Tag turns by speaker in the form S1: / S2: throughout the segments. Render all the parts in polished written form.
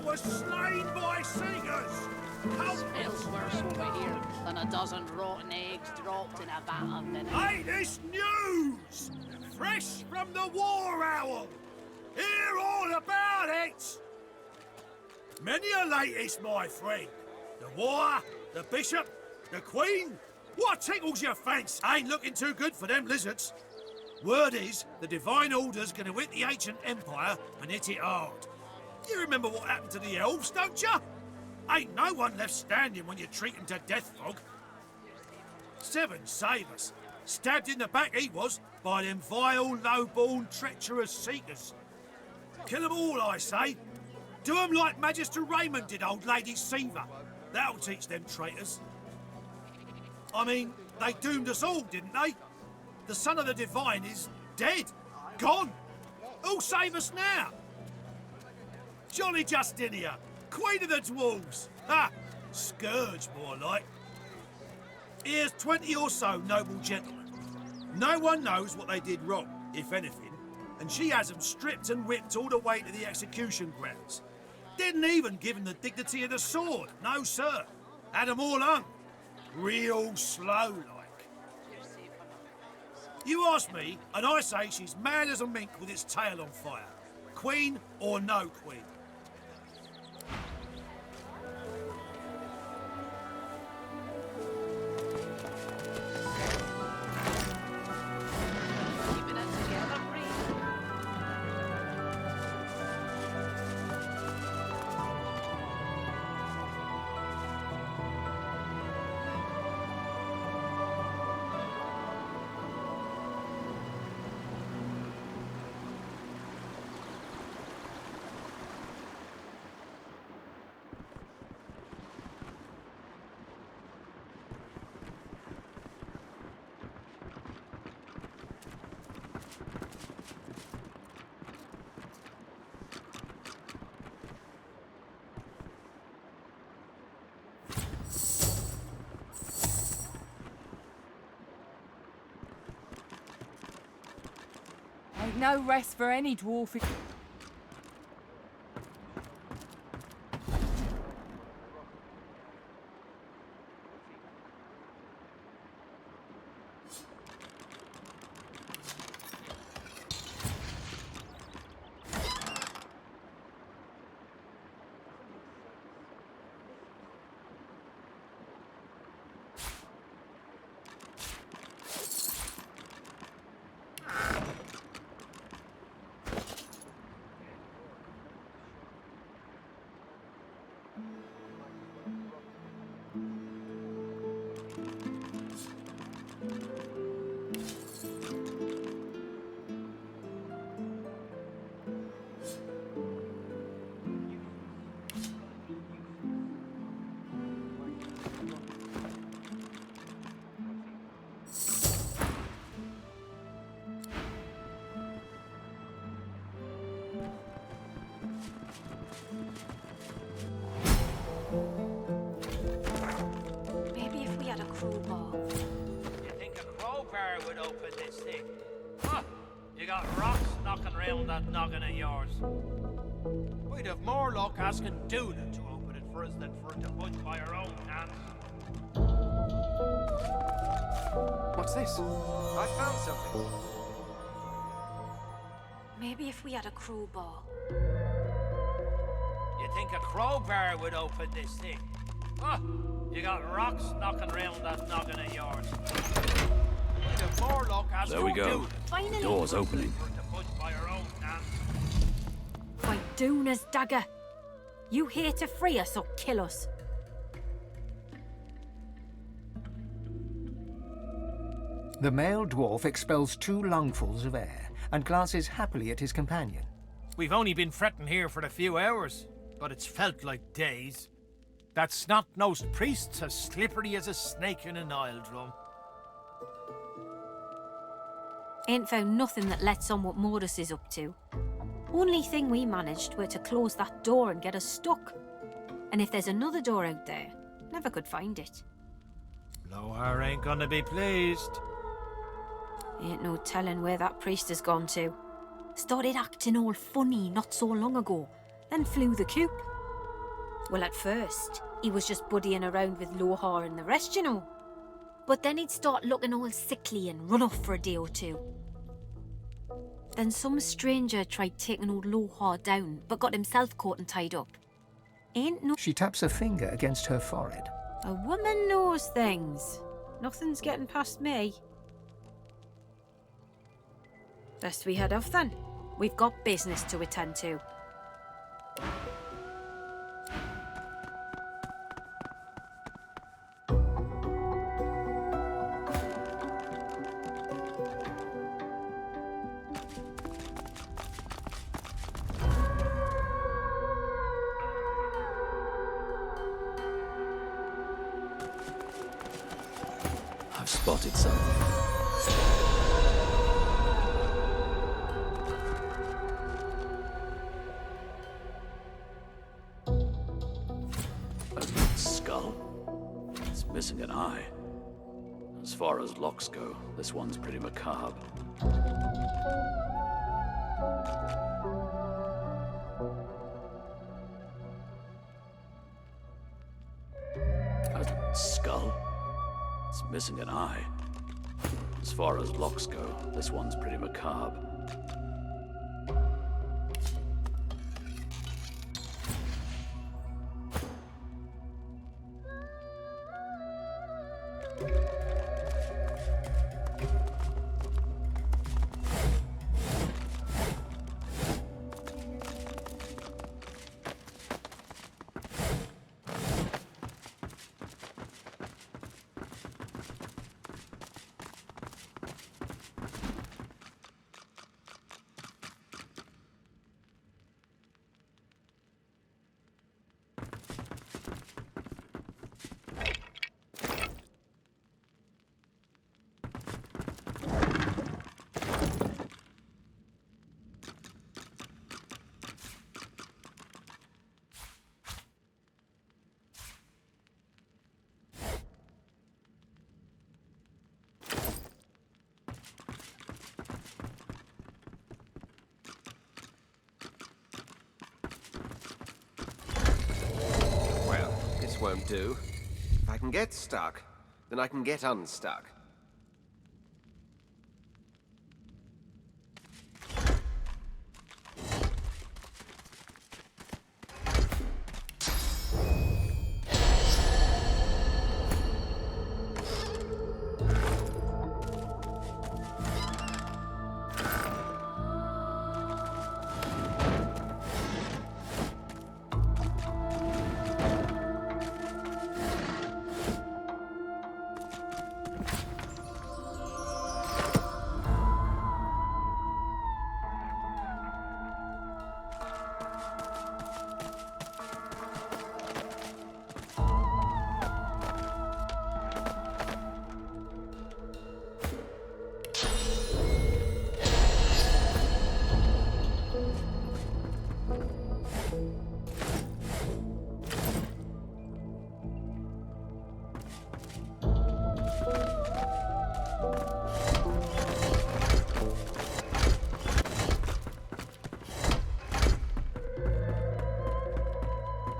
S1: was slain by singers!
S2: Smells worse over here than a dozen rotten eggs dropped in a vat of vinegar.
S1: Hey, this news! Fresh from the war owl! Hear all about it! Many a latest, my friend. The war, the bishop, the queen. What tickles your fancy? Ain't looking too good for them lizards. Word is, the Divine Order's gonna hit the ancient empire and hit it hard. You remember what happened to the elves, don't ya? Ain't no one left standing when you treat 'em to death, Fog. Seven save us. Stabbed in the back he was by them vile, low-born, treacherous seekers. Kill 'em all, I say. Do 'em like Magister Raymond did old Lady Siva. That'll teach them traitors. I mean, they doomed us all, didn't they? The son of the Divine is dead. Gone. Who'll save us now? Jolly Justinia, Queen of the Dwarves. Ha! Scourge, more like. Here's 20 or so noble gentlemen. No one knows what they did wrong, if anything, and she has them stripped and whipped all the way to the execution grounds. Didn't even give them the dignity of the sword, no sir. Had them all hung. Real slow like. You ask me, and I say she's mad as a mink with its tail on fire. Queen or no queen.
S2: Keeping it together, priest.
S3: Ain't no rest for any dwarf.
S4: Maybe if we had a crowbar.
S5: You think a crowbar would open this thing? Huh? You got rocks knocking around that noggin of yours. We'd have more luck asking Duna to open it for us than for it to punch by our own hands.
S6: What's this? I found something.
S4: Maybe if we had a crowbar.
S5: You think a crowbar would open this thing? Huh? You got rocks knocking around that noggin of yours. We'd have more luck asking
S7: There we go.
S5: Duna
S4: Finally.
S7: Door's opening.
S5: for it to punch by our own hands.
S4: By Duna's dagger. You here to free us or kill us?
S6: The male dwarf expels 2 lungfuls of air and glances happily at his companion.
S5: We've only been fretting here for a few hours, but it's felt like days. That snot-nosed priest's as slippery as a snake in an oil drum.
S4: Ain't found nothing that lets on what Mortis is up to. Only thing we managed were to close that door and get us stuck. And if there's another door out there, never could find it.
S5: Lohar ain't gonna be pleased.
S4: Ain't no telling where that priest has gone to. Started acting all funny not so long ago, then flew the coop. Well, at first, he was just buddying around with Lohar and the rest, you know. But then he'd start looking all sickly and run off for a day or two. Then some stranger tried taking old Lohar down, but got himself caught and tied up. Ain't no...
S6: She taps a finger against her forehead.
S4: A woman knows things. Nothing's getting past me. Best we head off then. We've got business to attend to.
S7: I've spotted something. A skull. It's missing an eye. As far as locks go, this one's pretty macabre. A skull? It's missing an eye. As far as locks go, this one's pretty macabre.
S8: Won't do. If I can get stuck, then I can get unstuck.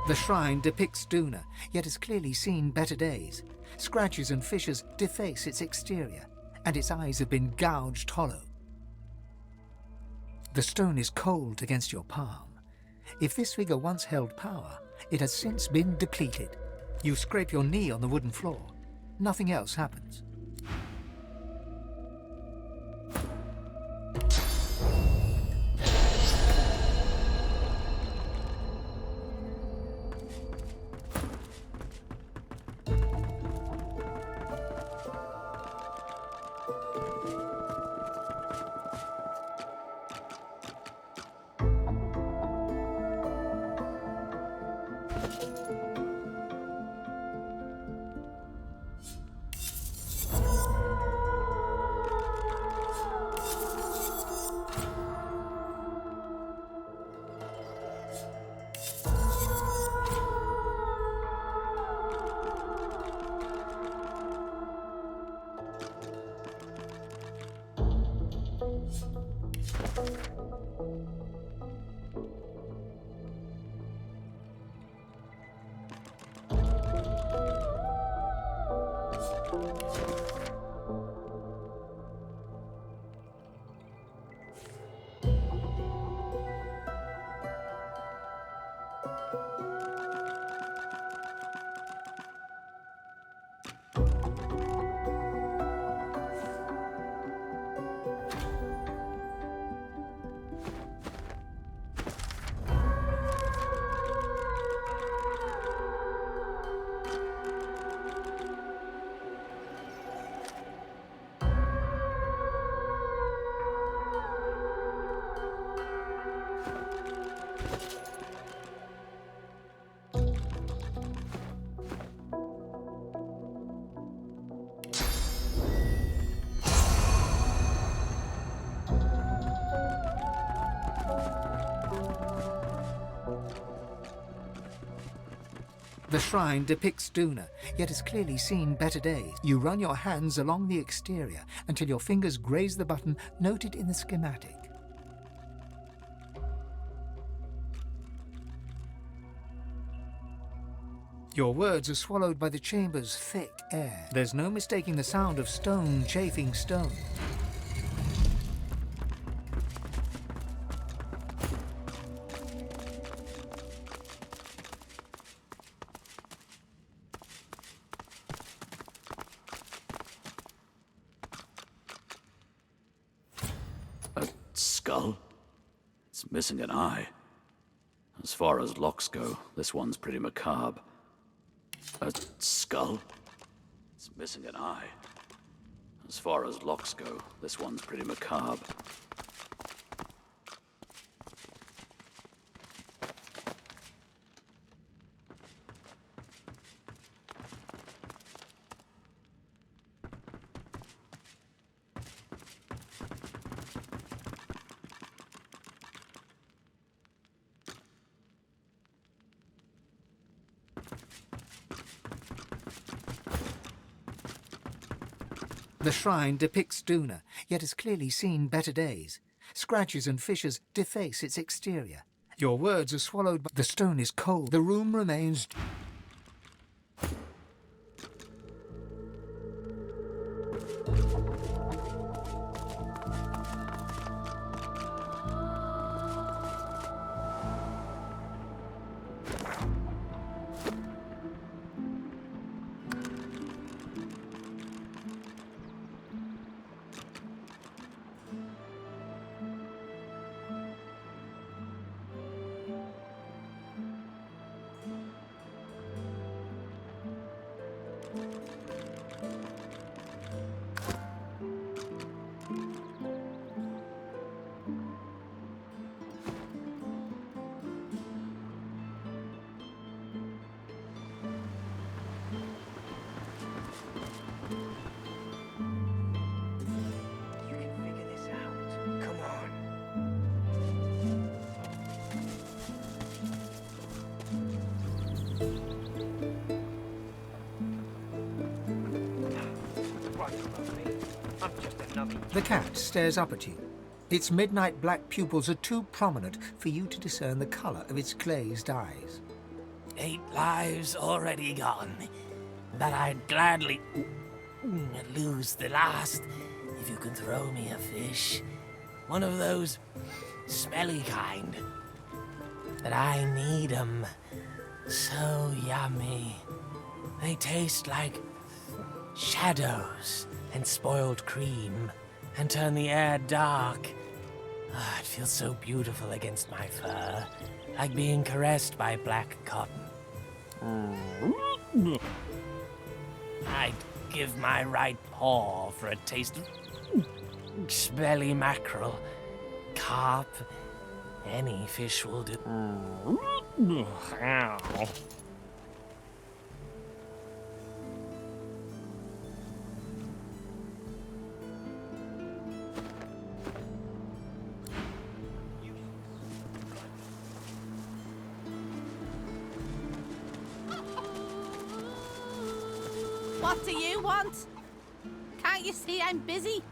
S6: The shrine depicts Duna, yet has clearly seen better days. Scratches and fissures deface its exterior, and its eyes have been gouged hollow. The stone is cold against your palm. If this figure once held power, it has since been depleted. You scrape your knee on the wooden floor. Nothing else happens. The shrine depicts Duna, yet has clearly seen better days. You run your hands along the exterior until your fingers graze the button noted in the schematic. Your words are swallowed by the chamber's thick air. There's no mistaking the sound of stone chafing stone.
S7: A skull? It's missing an eye. As far as locks go, this one's pretty macabre. A skull? It's missing an eye. As far as locks go, this one's pretty macabre.
S6: The shrine depicts Duna, yet has clearly seen better days. Scratches and fissures deface its exterior. Your words are swallowed by... The stone is cold. The room remains... The cat stares up at you. Its midnight black pupils are too prominent for you to discern the colour of its glazed eyes.
S9: 8 lives already gone, but I'd gladly lose the last if you can throw me a fish. One of those smelly kind. But I need 'em. So yummy. They taste like shadows and spoiled cream and turn the air dark. Ah, it feels so beautiful against my fur, like being caressed by black cotton. I'd give my right paw for a taste of smelly mackerel, carp, any fish will do. Ow.
S2: What do you want? Can't you see I'm busy?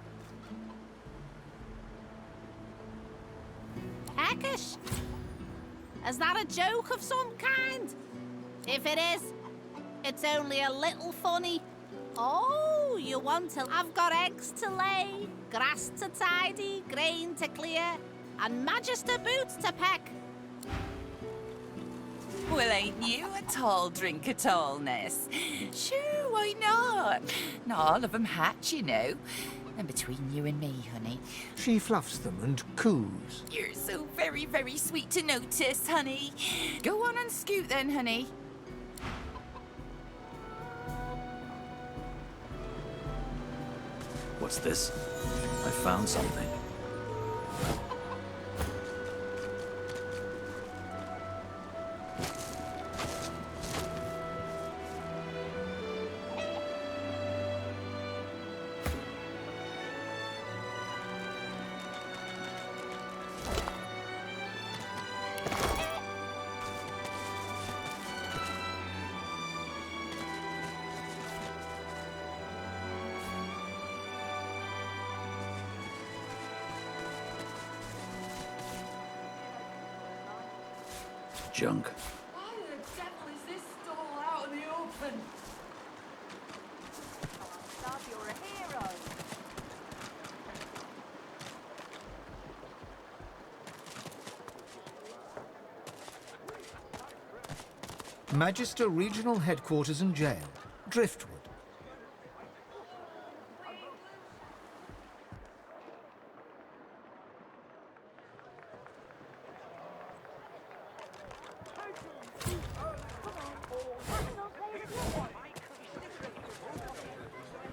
S2: Peckish? Is that a joke of some kind? If it is, it's only a little funny. Oh, you want to... I've got eggs to lay, grass to tidy, grain to clear, and magister boots to peck.
S3: Well, ain't you a tall drink at all, Ness? Sure, why not? Not all of them hatch, you know. And between you and me, honey.
S6: She fluffs them and coos.
S3: You're so very, very sweet to notice, honey. Go on and scoot then, honey.
S7: What's this? I found something. junk.
S9: Why the devil is this stall out in the open?
S2: Bob, you're a hero.
S6: Magister Regional Headquarters and Jail, Driftwood.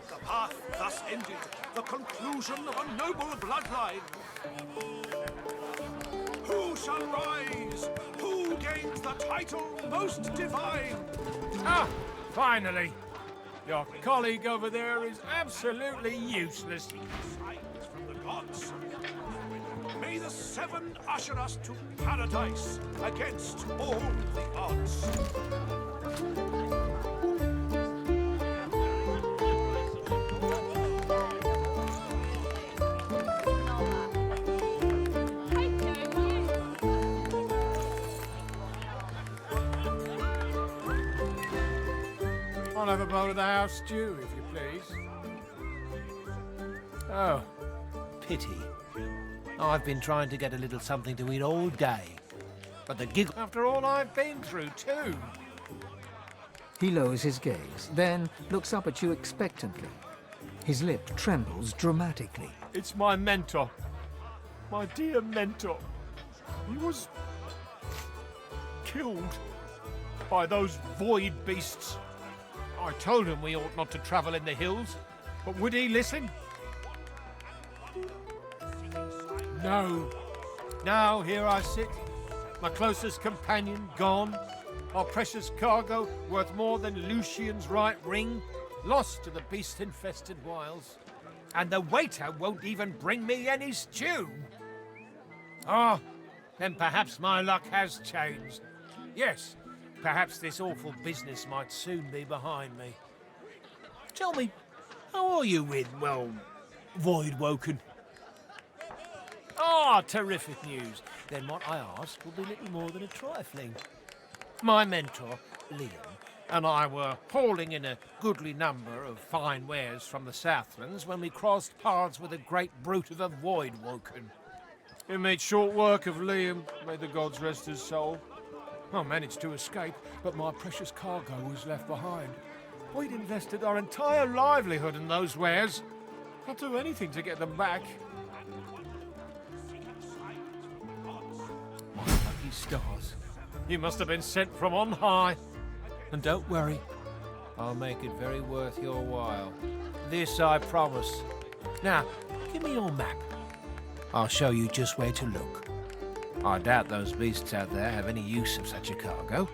S1: The path thus ended, the conclusion of a noble bloodline. Who shall rise? Who gains the title most divine?
S5: Ah, finally! Your colleague over there is absolutely useless.
S1: Signs from the gods. May the seven usher us to paradise against all the odds.
S5: I'll have a bowl of the house stew, if you please. Oh,
S9: Pity. I've been trying to get a little something to eat all day. But the gig...
S5: after all I've been through, too.
S6: He lowers his gaze, then looks up at you expectantly. His lip trembles dramatically.
S5: It's my mentor. My dear mentor. He was killed by those void beasts. I told him we ought not to travel in the hills, but would he listen? No. Now here I sit, my closest companion gone, our precious cargo worth more than Lucian's right ring, lost to the beast-infested wilds, and the waiter won't even bring me any stew. Ah, then perhaps my luck has changed. Yes, perhaps this awful business might soon be behind me.
S9: Tell me, how are you with, well, Void Woken?
S5: Ah, terrific news. Then what I ask will be little more than a trifling. My mentor, Liam, and I were hauling in a goodly number of fine wares from the Southlands when we crossed paths with a great brute of a Void Woken. It made short work of Liam, may the gods rest his soul. I managed to escape, but my precious cargo was left behind. We'd invested our entire livelihood in those wares. I'll do anything to get them back. My lucky stars. You must have been sent from on high. And don't worry, I'll make it very worth your while. This I promise. Now, give me your map. I'll show you just where to look. I doubt those beasts out there have any use of such a cargo.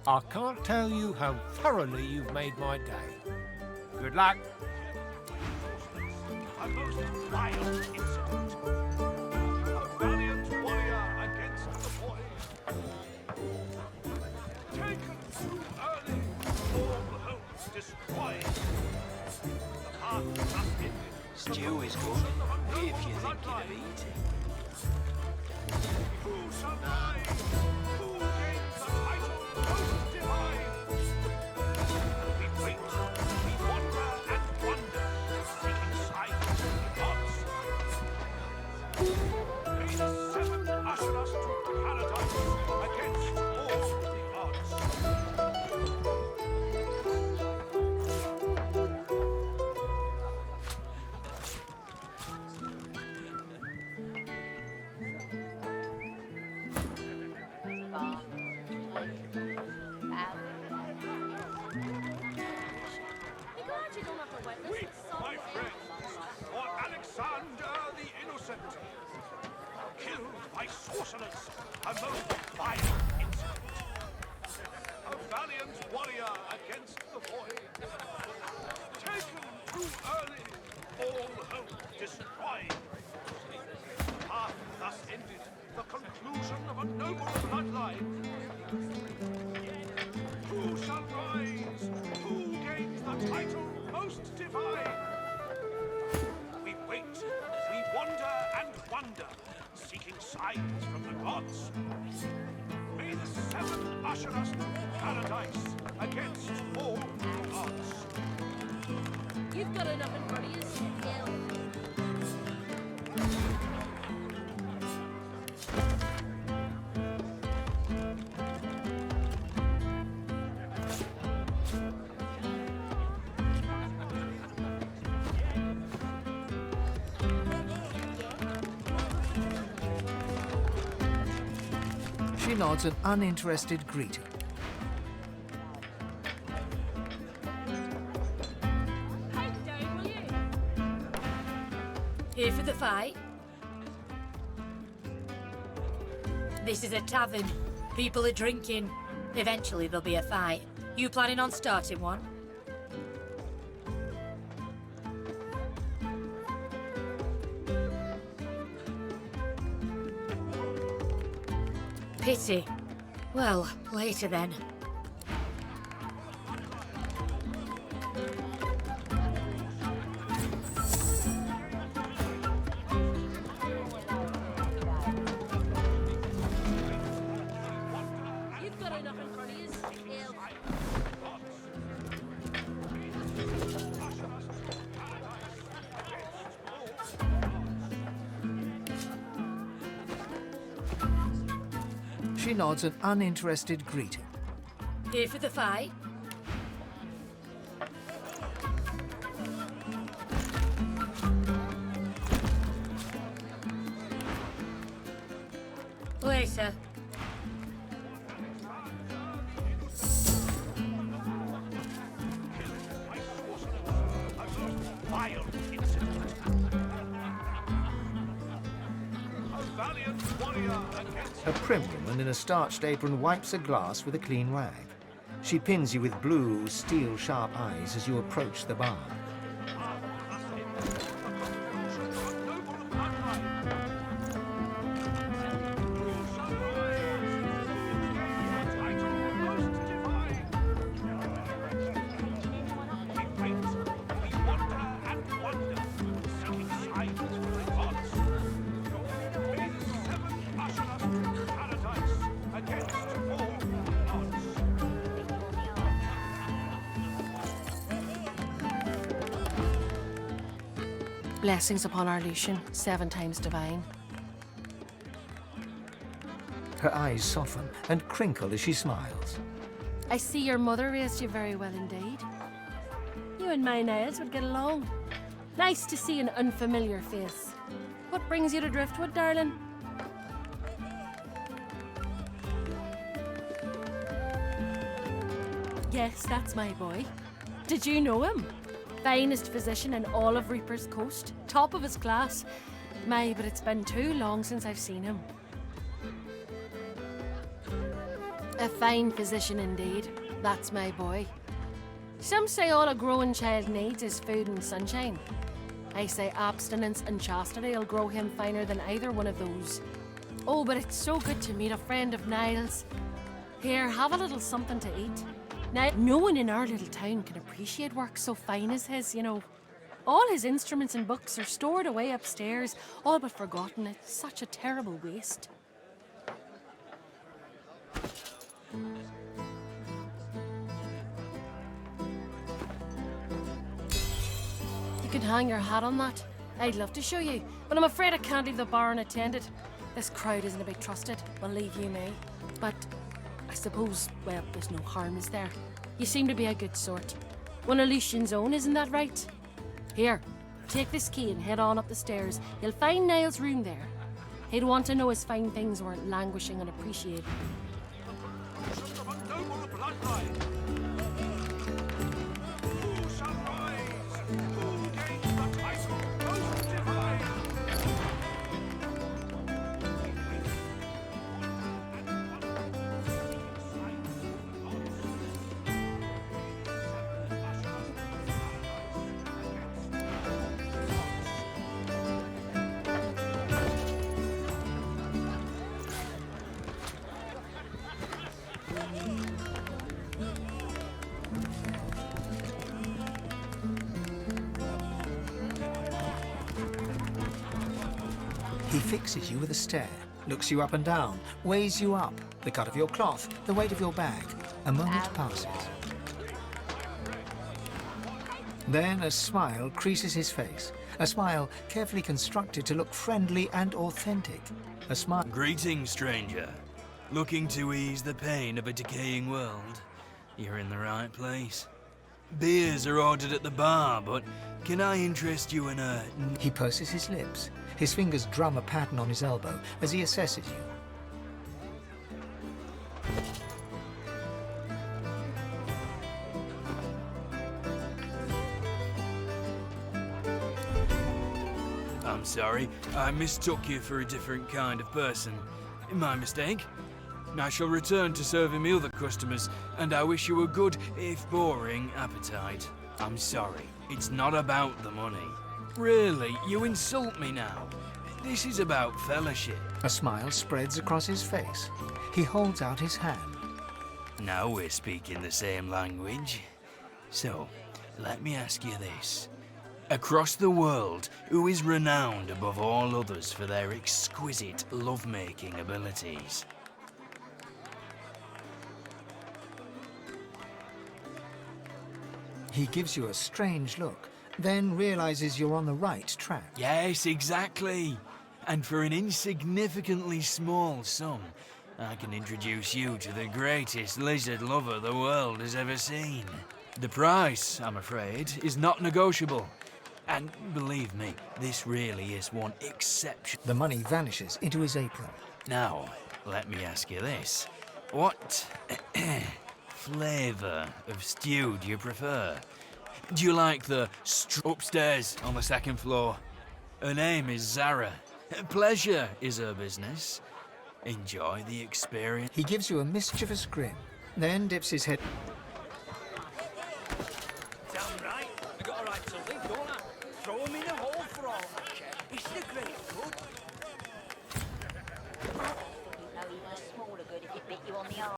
S5: I can't tell you how thoroughly you've made my day. Good luck.
S1: A most wild incident. A valiant warrior against the void. Taken too early, all hopes destroyed. The path thus ended.
S10: Stew is good, if you're thinking of eating.
S1: Who shall rise? Who gains the title most divine? We wait, we wander and wonder, seeking signs from the gods. May the seven usher us to paradise against all the odds. Weep, my friends, for Alexander the Innocent. Killed by sorcerers, a most violent incident. A valiant warrior against the void. Taken too early, all hope destroyed. The path thus ended, the conclusion of a noble bloodline. Who shall rise? Who gains the title most divine? We wait, we wander and wonder, seeking signs from the gods. May the 7 usherers to paradise against all odds.
S2: You've got enough in front of you, Gil.
S6: She nods an uninterested greeting.
S4: Here for the fight. This is a tavern. People are drinking. Eventually there'll be a fight. You planning on starting one? Pity. Well, later then.
S2: You've got enough in front of you, Gil.
S6: She nods an uninterested greeting.
S4: Here for the fight. Later.
S1: Wild incident. A valiant warrior against
S6: A prim woman in a starched apron wipes a glass with a clean rag. She pins you with blue, steel-sharp eyes as you approach the bar.
S11: Blessings upon our Lucian, 7 times divine.
S6: Her eyes soften and crinkle as she smiles.
S11: I see your mother raised you very well indeed. You and my Niles would get along. Nice to see an unfamiliar face. What brings you to Driftwood, darling? Yes, that's my boy. Did you know him? Finest physician in all of Reaper's Coast. Top of his class. My, but it's been too long since I've seen him. A fine physician indeed. That's my boy. Some say all a growing child needs is food and sunshine. I say abstinence and chastity will grow him finer than either one of those. Oh, but it's so good to meet a friend of Niles. Here, have a little something to eat. Now, no one in our little town can appreciate work so fine as his, you know. All his instruments and books are stored away upstairs, all but forgotten. It's such a terrible waste. You can hang your hat on that. I'd love to show you, but I'm afraid I can't leave the bar unattended. This crowd isn't a bit trusted, believe you me. But I suppose, well, there's no harm, is there? You seem to be a good sort. One of Lucian's own, isn't that right? Here, take this key and head on up the stairs. You'll find Niall's room there. He'd want to know his fine things weren't languishing unappreciated.
S1: of a noble bloodline. Who shall rise? Who gains the title most divine?
S6: He fixes you with a stare. looks you up and down, weighs you up, the cut of your cloth, the weight of your bag. A moment passes. Then a smile creases his face, a smile carefully constructed to look friendly and authentic. A smile.
S10: Greetings, stranger. Looking to ease the pain of a decaying world? You're in the right place. Beers are ordered at the bar, but can I interest you in a...
S6: He purses his lips. His fingers drum a pattern on his elbow as he assesses you.
S10: I'm sorry, I mistook you for a different kind of person. My mistake. I shall return to serving me other customers, and I wish you a good, if boring, appetite. I'm sorry, it's not about the money. Really, you insult me now. This is about fellowship.
S6: A smile spreads across his face. He holds out his hand.
S10: Now we're speaking the same language. So, let me ask you this. Across the world, who is renowned above all others for their exquisite love-making abilities?
S6: He gives you a strange look, then realizes you're on the right track.
S10: Yes, exactly. And for an insignificantly small sum, I can introduce you to the greatest lizard lover the world has ever seen. The price, I'm afraid, is not negotiable. And believe me, this really is one exception.
S6: The money vanishes into his apron.
S10: Now, let me ask you this. What flavour of stew do you prefer? Do you like the upstairs on the second floor? Her name is Zara. Pleasure is her business. Enjoy the experience.
S6: He gives you a mischievous grin, then dips his head.
S5: Damn right. I got a right to live, don't I? Throw him in a hole for all I care. It's the great good.
S12: No, even a smaller good if it bit you on the arm.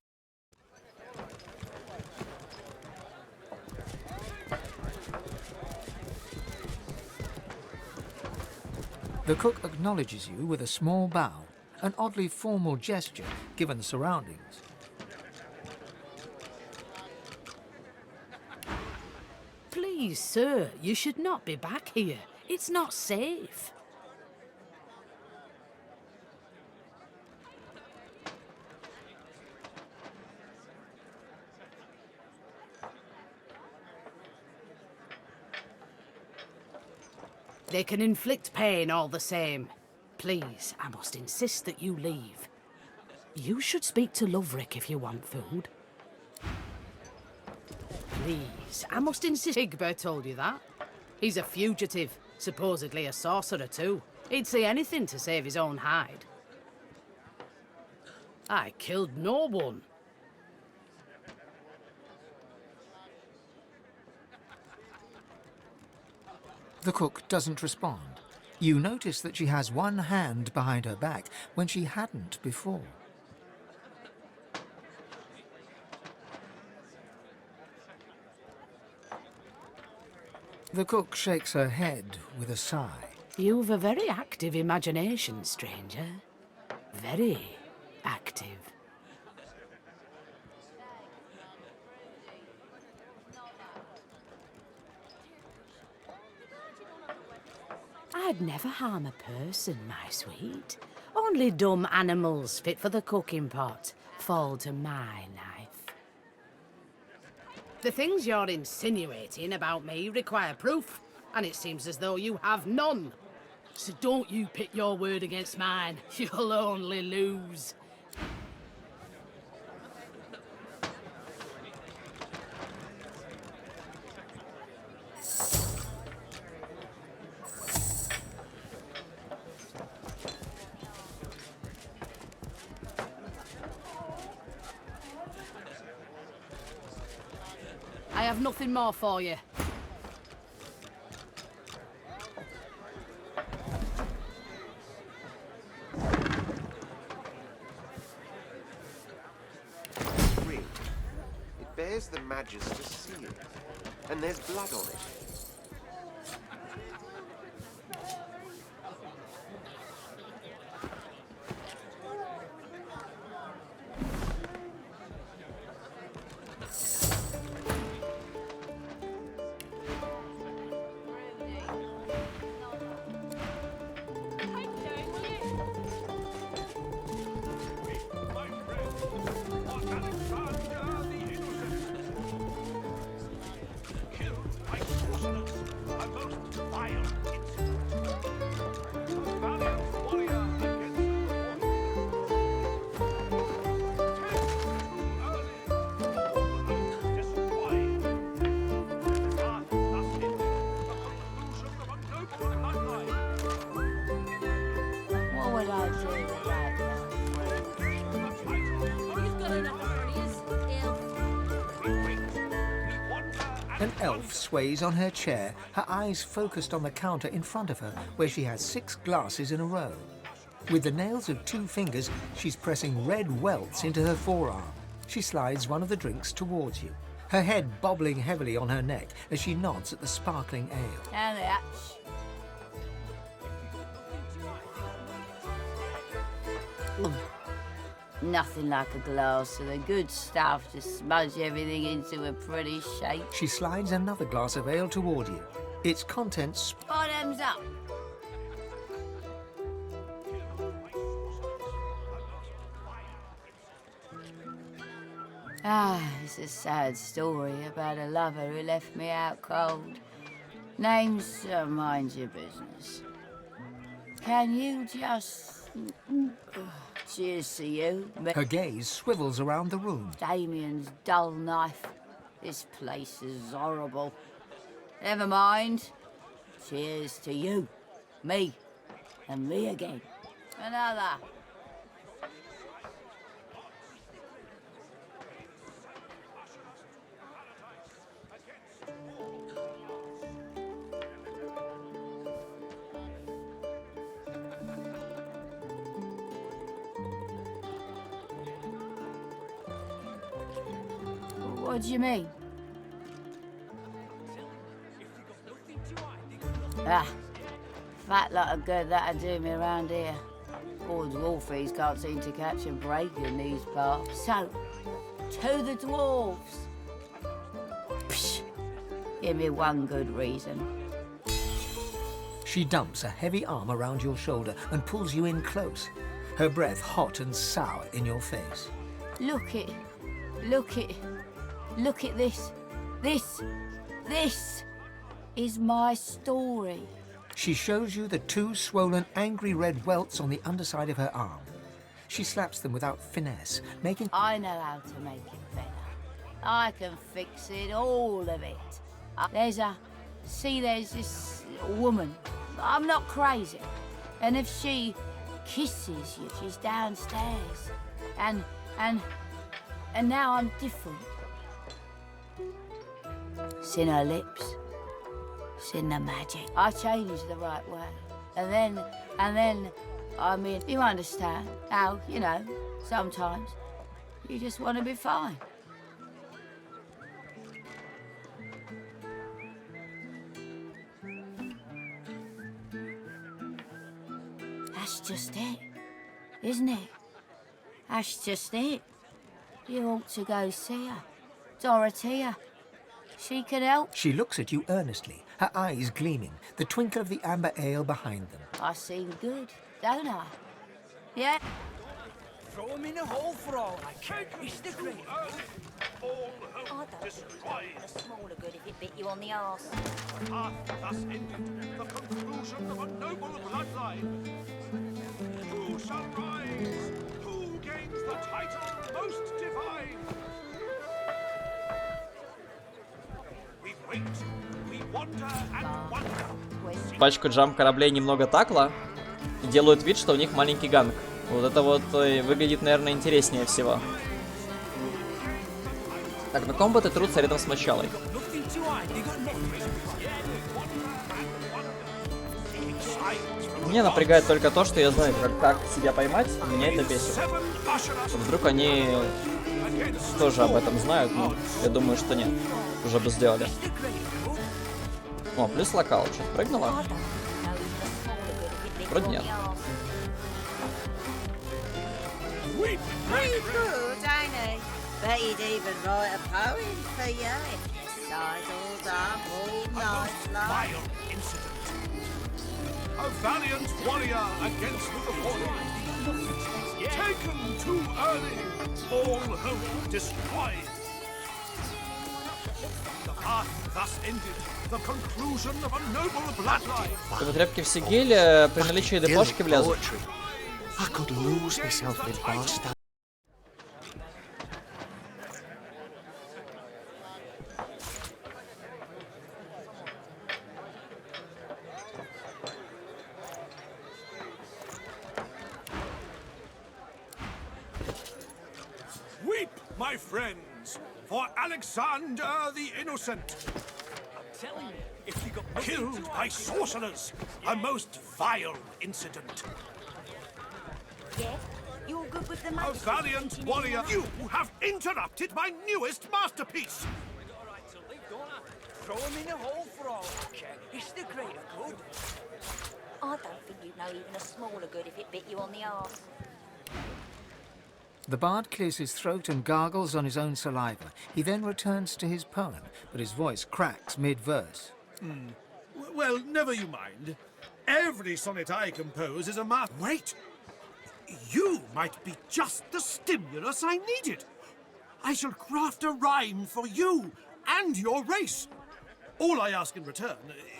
S6: The cook acknowledges you with a small bow, an oddly formal gesture given the surroundings.
S13: Please, sir, you should not be back here. It's not safe. They can inflict pain all the same. Please, I must insist that you leave. You should speak to Loverick if you want food. Please, I must insist. Egbert told you that. He's a fugitive, supposedly a sorcerer too. He'd say anything to save his own hide. I killed no one.
S6: The cook doesn't respond. You notice that she has one hand behind her back when she hadn't before. The cook shakes her head with a sigh.
S13: You've a very active imagination, stranger. Very active. I'd never harm a person, my sweet. Only dumb animals fit for the cooking pot fall to my knife. The things you're insinuating about me require proof, and it seems as though you have none. So don't you pit your word against mine. You'll only lose. I have nothing more for you.
S8: Ring. It bears the Magister's seal, and there's blood on it.
S6: An elf sways on her chair, her eyes focused on the counter in front of her, where she has 6 glasses in a row. With the nails of 2 fingers, she's pressing red welts into her forearm. She slides one of the drinks towards you, her head bobbling heavily on her neck as she nods at the sparkling ale.
S12: And that. Nothing like a glass of the good stuff to smudge everything into a pretty shape.
S6: She slides another glass of ale toward you. Its contents...
S12: Bottoms up. It's a sad story about a lover who left me out cold. Names mind your business. Can you just... Cheers to you.
S6: Her gaze swivels around the room.
S12: Damien's dull knife. This place is horrible. Never mind. Cheers to you. Me. And me again. Another. What do you mean? Fat lot of good that'd do me around here. Poor dwarfies can't seem to catch a break in these parts. So, to the dwarves. Psh, give me one good reason.
S6: She dumps a heavy arm around your shoulder and pulls you in close, her breath hot and sour in your face.
S12: Look it. Look at this. This is my story.
S6: She shows you the 2 swollen, angry red welts on the underside of her arm. She slaps them without finesse, making...
S12: I know how to make it better. I can fix it, all of it. There's this woman. I'm not crazy. And if she kisses you, she's downstairs. And now I'm different. It's in her lips. It's in the magic. I changed the right way. And then, I mean, you understand how, you know, sometimes you just want to be fine. That's just it, isn't it? That's just it. You ought to go see her. Dorothea. She can help.
S6: She looks at you earnestly, her eyes gleaming, the twinkle of the amber ale behind them.
S12: I seem good, don't I? Yeah?
S1: Throw him in a hole for all I care. It's the great. All hope destroyed.
S12: The smaller good if it bit you on the arse.
S1: The path thus ended, the conclusion of a noble bloodline. Who shall rise? Who gains the title most divine? We wait, we wander and wonder.
S14: Пачку джам кораблей немного такла и делают вид, что у них маленький ганг. Вот это вот выглядит, наверное, интереснее всего. Так, на комбаты трутся рядом с мочалой. Меня напрягает только то, что я знаю, как себя поймать, и меня это бесит. Вдруг они тоже об этом знают, но я думаю, что нет. Уже бы сделали. О, плюс локал. Что-то прыгнула? Вроде нет.
S12: Pretty good, ain't he? Bet he'd even write a poem for you if his sides all done really nice like.
S1: Incident. A valiant warrior against the fallen. Taken too early. All hope destroyed. The path thus ended. The conclusion of a noble bloodline.
S14: Чтобы тряпки в сигиле при наличии депошки влезут.
S15: I could lose myself in bastard.
S1: Weep, my friends, for Alexander the Innocent. killed by sorcerers. A most vile incident.
S16: Yeah? You're good with the
S1: A
S16: magic.
S1: valiant warrior. You have interrupted my newest masterpiece.
S17: Throw him in a hole for all I care. It's the greater good.
S16: I don't think you'd know even a smaller good if it bit you on the arse.
S6: The bard clears his throat and gargles on his own saliva. He then returns to his poem, but his voice cracks mid-verse.
S1: Well, never you mind. Every sonnet I compose is a Wait! You might be just the stimulus I needed. I shall craft a rhyme for you and your race. All I ask in return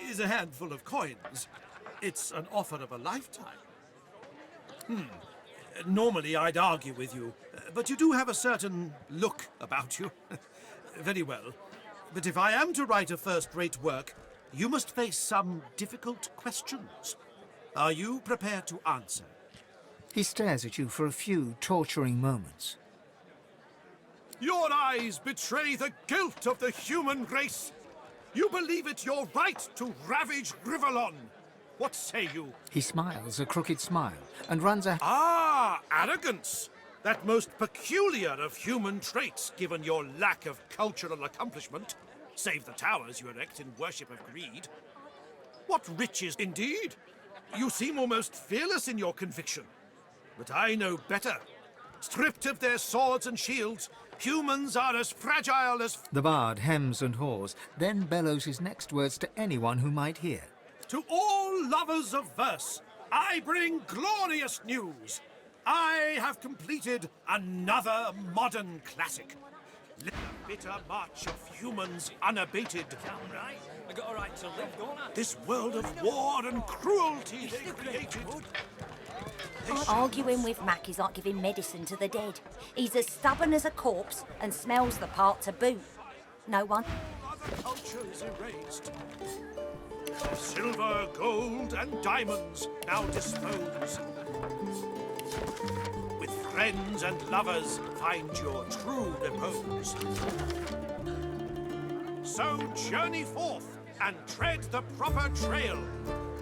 S1: is a handful of coins. It's an offer of a lifetime. Normally I'd argue with you, but you do have a certain look about you. Very well. But if I am to write a first-rate work, you must face some difficult questions. Are you prepared to answer?
S6: He stares at you for a few torturing moments.
S1: Your eyes betray the guilt of the human race. You believe it your right to ravage Rivalon. What say you?
S6: He smiles a crooked smile and runs a...
S1: Ah, arrogance! That most peculiar of human traits, given your lack of cultural accomplishment. Save the towers you erect in worship of greed. What riches indeed! You seem almost fearless in your conviction. But I know better. Stripped of their swords and shields, humans are as fragile as...
S6: The bard hems and haws, then bellows his next words to anyone who might hear.
S1: To all lovers of verse, I bring glorious news. I have completed another modern classic. The bitter march of humans unabated.
S17: Damn right. I got a right to live, don't I?
S1: This world of war and cruelty they created.
S16: Arguing with Mac is like giving medicine to the dead. He's as stubborn as a corpse and smells the part to boot. No one...
S1: Other cultures erased. Of silver, gold, and diamonds now dispose. With friends and lovers, find your true repose. So journey forth and tread the proper trail.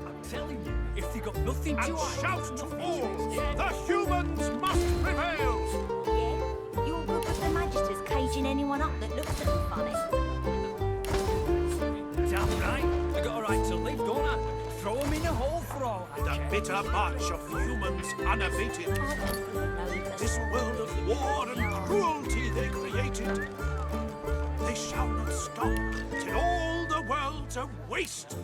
S17: I'm telling you, if they got nothing
S1: And
S17: to hide...
S1: shout to all, the humans must prevail!
S16: Yeah? You're good with the magisters caging anyone up that looks at them funny.
S17: Damn right. I got a right to live, don't I? Throw him in a hole for all I
S1: The
S17: care.
S1: bitter march of humans unabated. This world of war and cruelty they created. They shall not stop till all the world's a waste.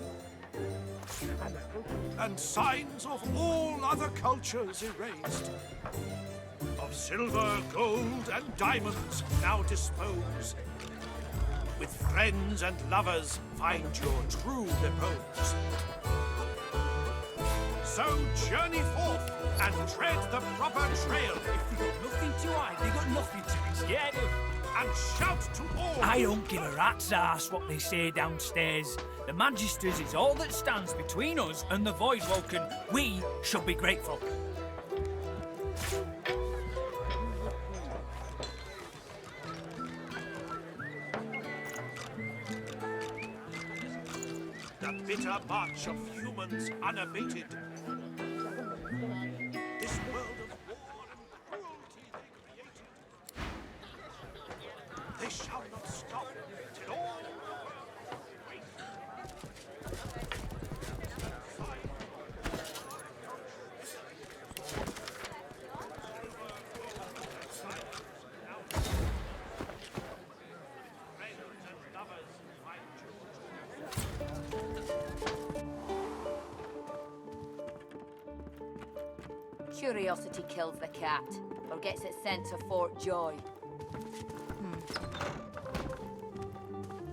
S1: And signs of all other cultures erased. Of silver, gold, and diamonds now dispose. With friends and lovers, find your true repose. So journey forth and tread the proper trail.
S17: If they got nothing to hide, they got nothing to be scared of.
S1: And shout to all.
S17: I don't give a rat's ass what they say downstairs. The Magisters is all that stands between us and the Voidwoken. We should be grateful.
S1: The bitter march of humans unabated. This world of war and cruelty they created. They shall not stop till all the
S12: Curiosity kills the cat, or gets it sent to Fort Joy.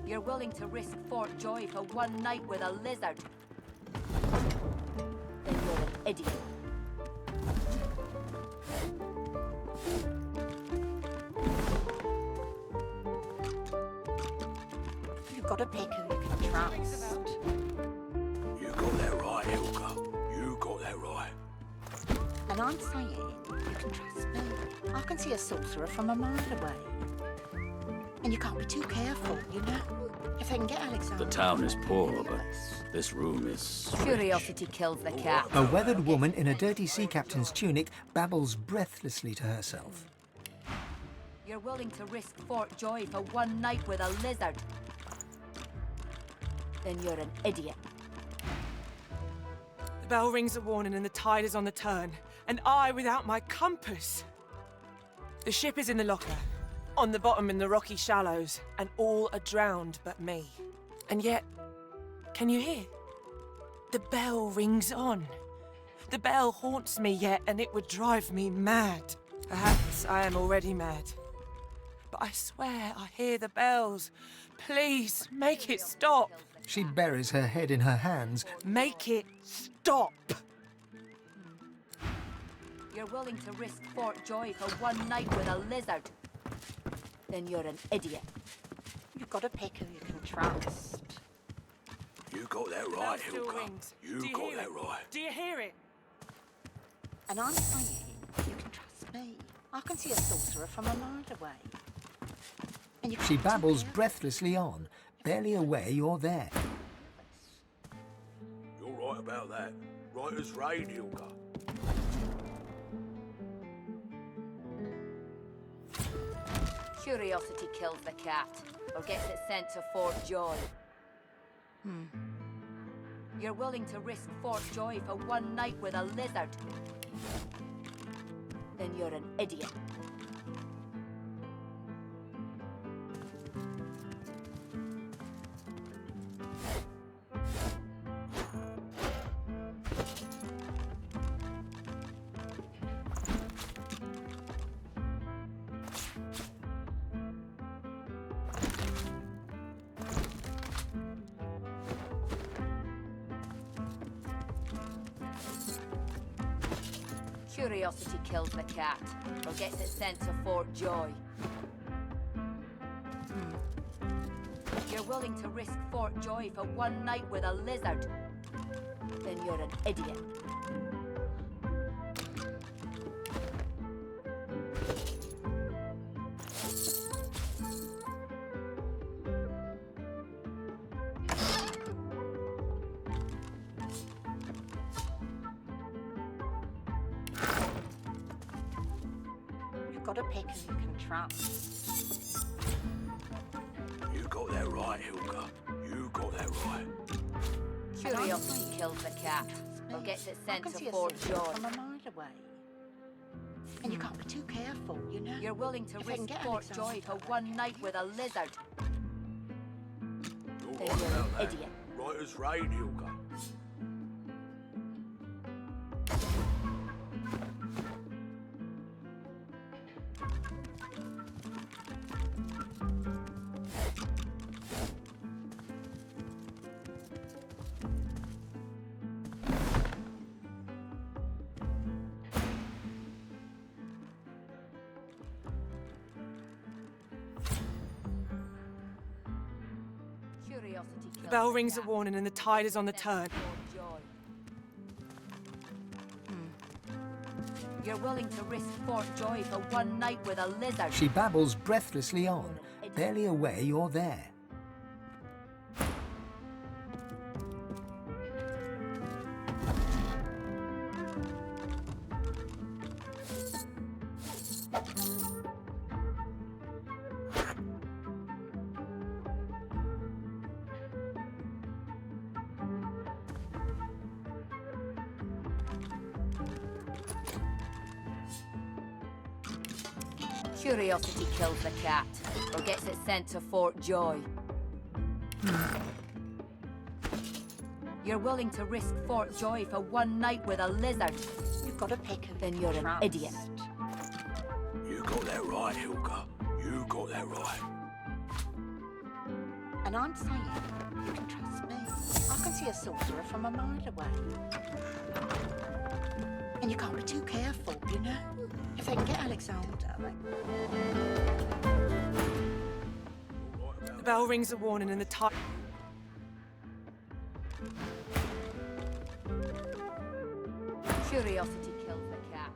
S12: You're willing to risk Fort Joy for one night with a lizard? Then you're an idiot. You've got a pick who you can trust.
S7: You got that right, Ilka. You got that right.
S16: And I'm saying you can trust me. I can see a sorcerer from a mile away.
S18: And you can't be too careful, you know? If they can get Alexander...
S7: The town is poor, but this room is...
S12: Curiosity kills the cat.
S6: A weathered woman in a dirty sea captain's tunic babbles breathlessly to herself.
S12: You're willing to risk Fort Joy for one night with a lizard? Then you're an idiot.
S19: The bell rings a warning and the tide is on the turn. And I without my compass. The ship is in the locker, on the bottom in the rocky shallows, and all are drowned but me. And yet, can you hear? The bell rings on. The bell haunts me yet, and it would drive me mad. Perhaps I am already mad. But I swear I hear the bells. Please, make it stop.
S6: She buries her head in her hands.
S19: Make it stop.
S12: You're willing to risk Fort Joy for one night with a lizard? Then you're an idiot.
S18: You've got to pick who you can trust.
S1: You got that right, Hilka. You got that right.
S19: Do you hear it?
S18: And I'm saying you can trust me. I can see a sorcerer from a mile away. And you
S6: She babbles breathlessly on, barely aware you're there.
S1: You're right about that. Right as rain, Hilka.
S12: Curiosity kills the cat, or gets it sent to Fort Joy. You're willing to risk Fort Joy for one night with a lizard? Then you're an idiot. Curiosity kills the cat, or gets it sent to Fort Joy. You're willing to risk Fort Joy for one night with a lizard? Then you're an idiot.
S18: You've got to pick who you can trust.
S1: You got that right, Hilka. You got that right.
S12: Curiosity kills the cat, or gets it sent to Fort Joy.
S18: From a mile away. And you can't be too careful, you know?
S12: You're willing to
S18: If they can
S12: risk
S18: get
S12: Fort
S18: Alexander
S12: Joy for one night with a lizard?
S1: You're
S12: Then
S1: right
S12: you're an
S1: about that.
S12: idiot.
S1: Right as rain, Hilka.
S19: The bell rings a warning and the tide is on the turn.
S12: You're willing to risk Fort Joy for one night with a lizard?
S6: She babbles breathlessly on, barely aware you're there.
S12: Curiosity kills the cat, or gets it sent to Fort Joy. You're willing to risk Fort Joy for one night with a lizard?
S18: You've got to pick who
S12: Then
S18: you
S12: you're
S18: can
S12: an
S18: trust.
S12: idiot.
S1: You got that right, Hilka. You got that right.
S18: And I'm saying you can trust me. I can see a sorcerer from a mile away. And you can't be too careful, you know? If they can get Alexander,
S19: The bell rings a warning and the tide...
S12: Curiosity kills the cat,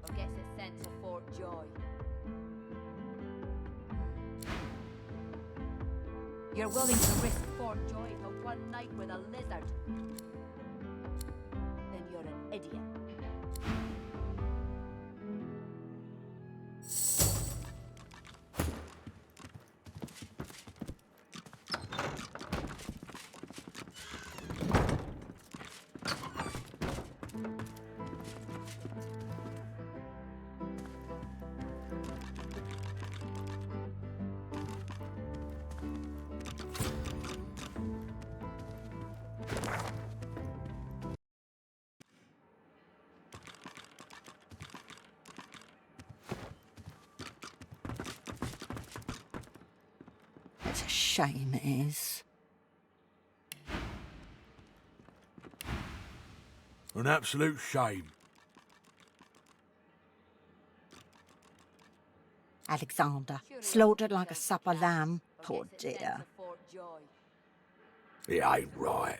S12: or gets it sent to Fort Joy. You're willing to risk Fort Joy for one night with a lizard? Then you're an idiot.
S18: It's a shame, it is.
S1: An absolute shame.
S18: Alexander, slaughtered like a supper lamb. Poor dear.
S1: It ain't right.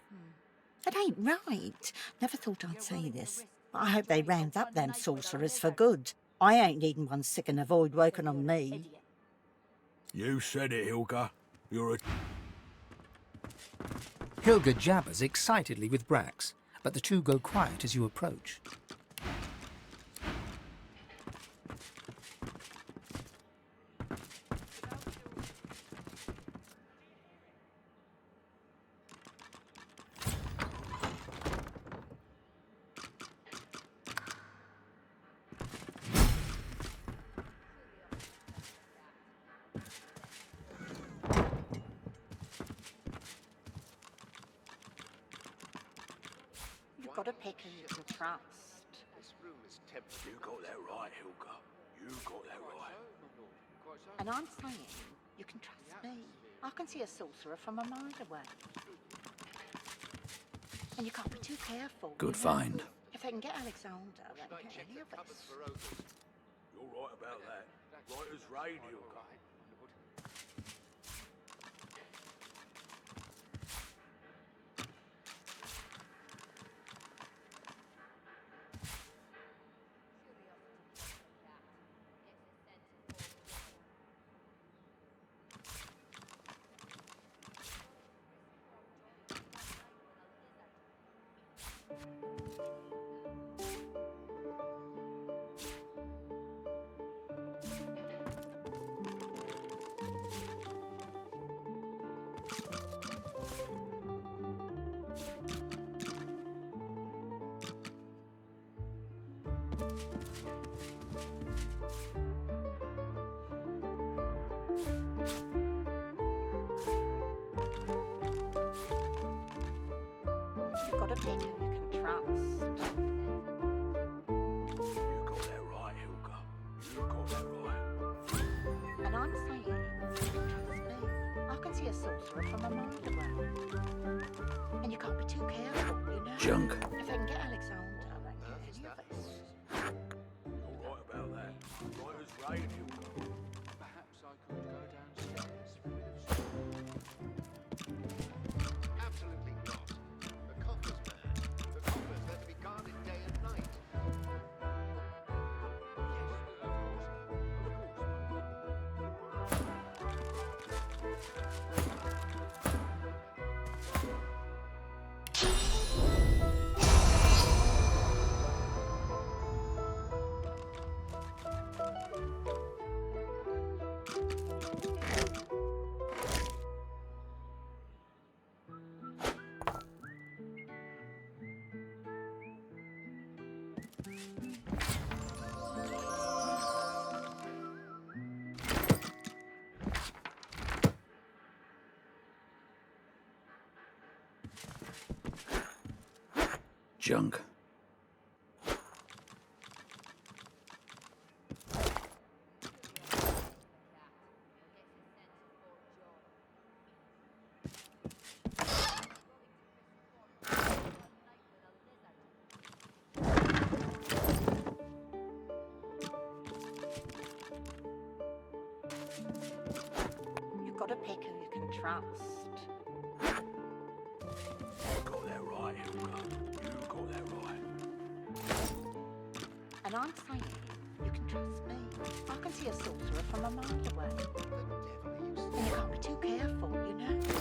S18: It ain't right. Never thought I'd say this. I hope they round up them sorcerers for good. I ain't needing one sick and a void woken on me.
S1: You said it, Hilga. You're a...
S6: Hilga jabbers excitedly with Brax, but the two go quiet as you approach.
S18: You've got to pick who you can trust.
S1: This room is tempting. You got that right, Hilga. You got that right.
S18: And I'm saying you can trust me. I can see a sorcerer from a mile away. And you can't be too careful.
S7: Good
S18: you know?
S7: find.
S18: If they can get Alexander, they can get any of us.
S1: You're right about that. Right as rain, Hilga.
S18: You've got to pick who you can trust.
S1: You got that right, Hilga. You got that right.
S18: And I'm saying you can trust me. I can see a sorcerer from a mile away. And you can't be too careful, you know?
S7: Junk.
S18: If they can get Alexander, they can get any of us.
S1: You're right about that. Right as rain, Hilga.
S20: Perhaps I could go downstairs for a bit of Absolutely not. The coffer's mad. The coffer's meant to be guarded day and night.
S7: Junk.
S18: You've got to pick who you can trust.
S1: You got that right, Hilga. You got that right.
S18: And I'm saying you can trust me. I can see a sorcerer from a mile away. And you can't be too careful, you know?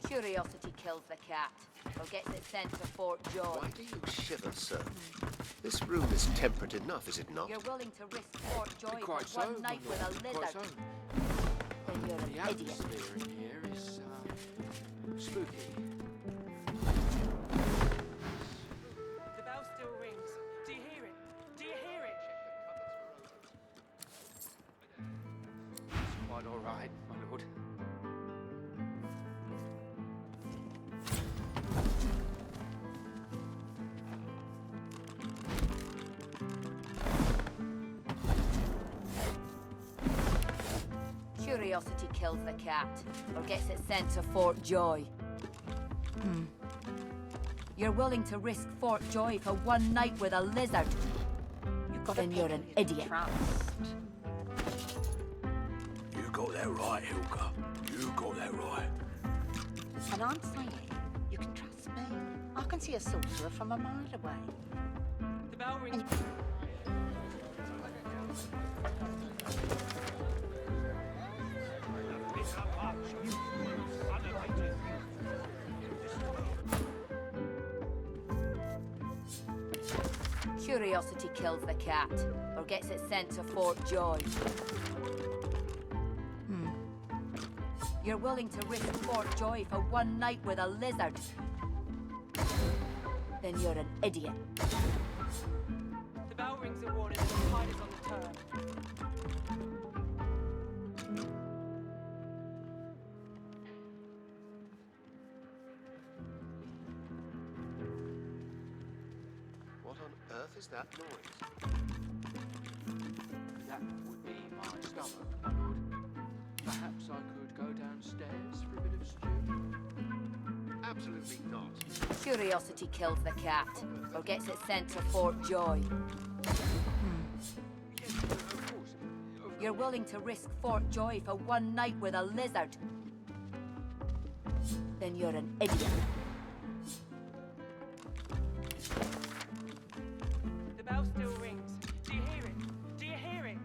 S12: Curiosity kills the cat, or gets it sent to Fort Joy.
S20: Why do you shiver, sir? This room is temperate enough, is it not?
S12: You're willing to risk Fort Joy
S20: Quite
S12: for one
S20: so,
S12: night
S20: my
S12: with a
S20: lord, quite
S12: lizard.
S20: so.
S12: Then you're
S20: The
S12: an idiot.
S20: atmosphere in here is, spooky.
S19: The bell still rings. Do you hear it? Do you hear it?
S20: It's quite all right, my lord.
S12: Curiosity kills the cat, or gets it sent to Fort Joy. You're willing to risk Fort Joy for one night with a lizard. Then you're an idiot.
S1: You got that right, Hilka. You got that right.
S18: And I'm saying, you can trust me. I can see a sorcerer from a mile away.
S19: The bell rings.
S12: Curiosity kills the cat, or gets it sent to Fort Joy. You're willing to risk Fort Joy for one night with a lizard. Then you're an idiot.
S19: The bell rings a warning that the tide is on the turn.
S20: What on earth is that noise?
S21: That would be my stomach, my lord. Perhaps I could go downstairs for a bit of stew?
S20: Absolutely not.
S12: Curiosity kills the cat, or gets it sent to Fort Joy. You're willing to risk Fort Joy for one night with a lizard. Then you're an idiot.
S19: The bell still rings. Do you hear it? Do you hear it?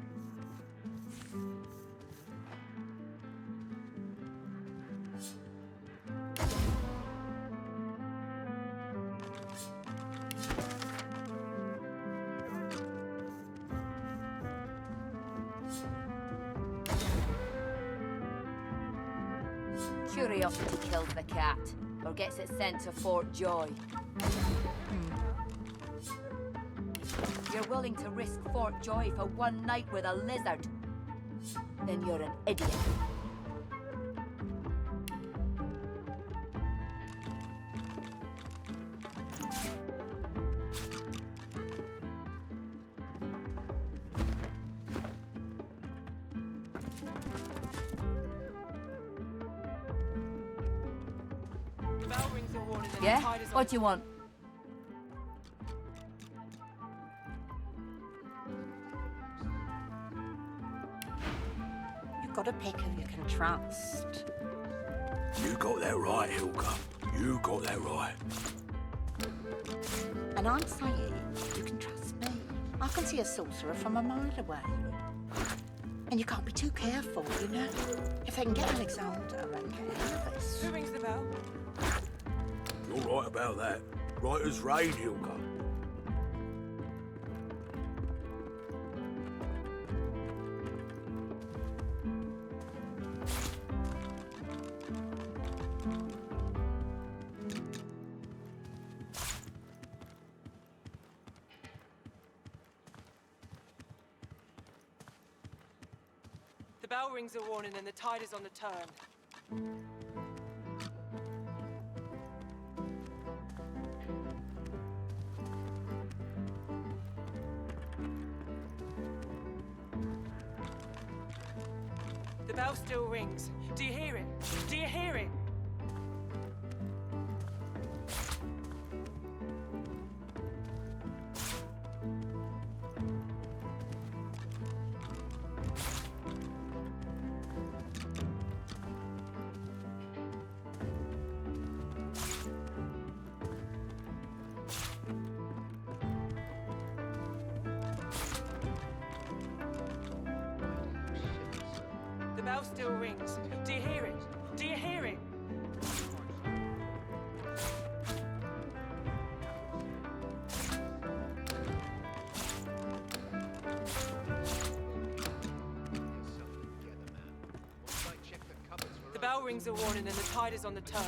S12: Curiosity kills the cat, or gets it sent to Fort Joy. You're willing to risk Fort Joy for one night with a lizard. Then you're an idiot.
S19: The bell rings a warning that
S12: Yeah?
S19: the tide is on
S12: What do you want?
S18: You've got to pick who you can trust.
S1: You got that right, Hilka. You got that right.
S18: And I'm saying, you can trust me. I can see a sorcerer from a mile away. And you can't be too careful, you know? If they can get Alexander and get Elvis.
S19: Who rings the bell?
S1: You're right about that. Right as rain, Hilka.
S19: The bell rings a warning and the tide is on the turn. The bell still rings. Do you hear it? Do you hear it? bell still rings. Do you hear it? Do you hear it? The bell rings a warning and the tide is on the turn.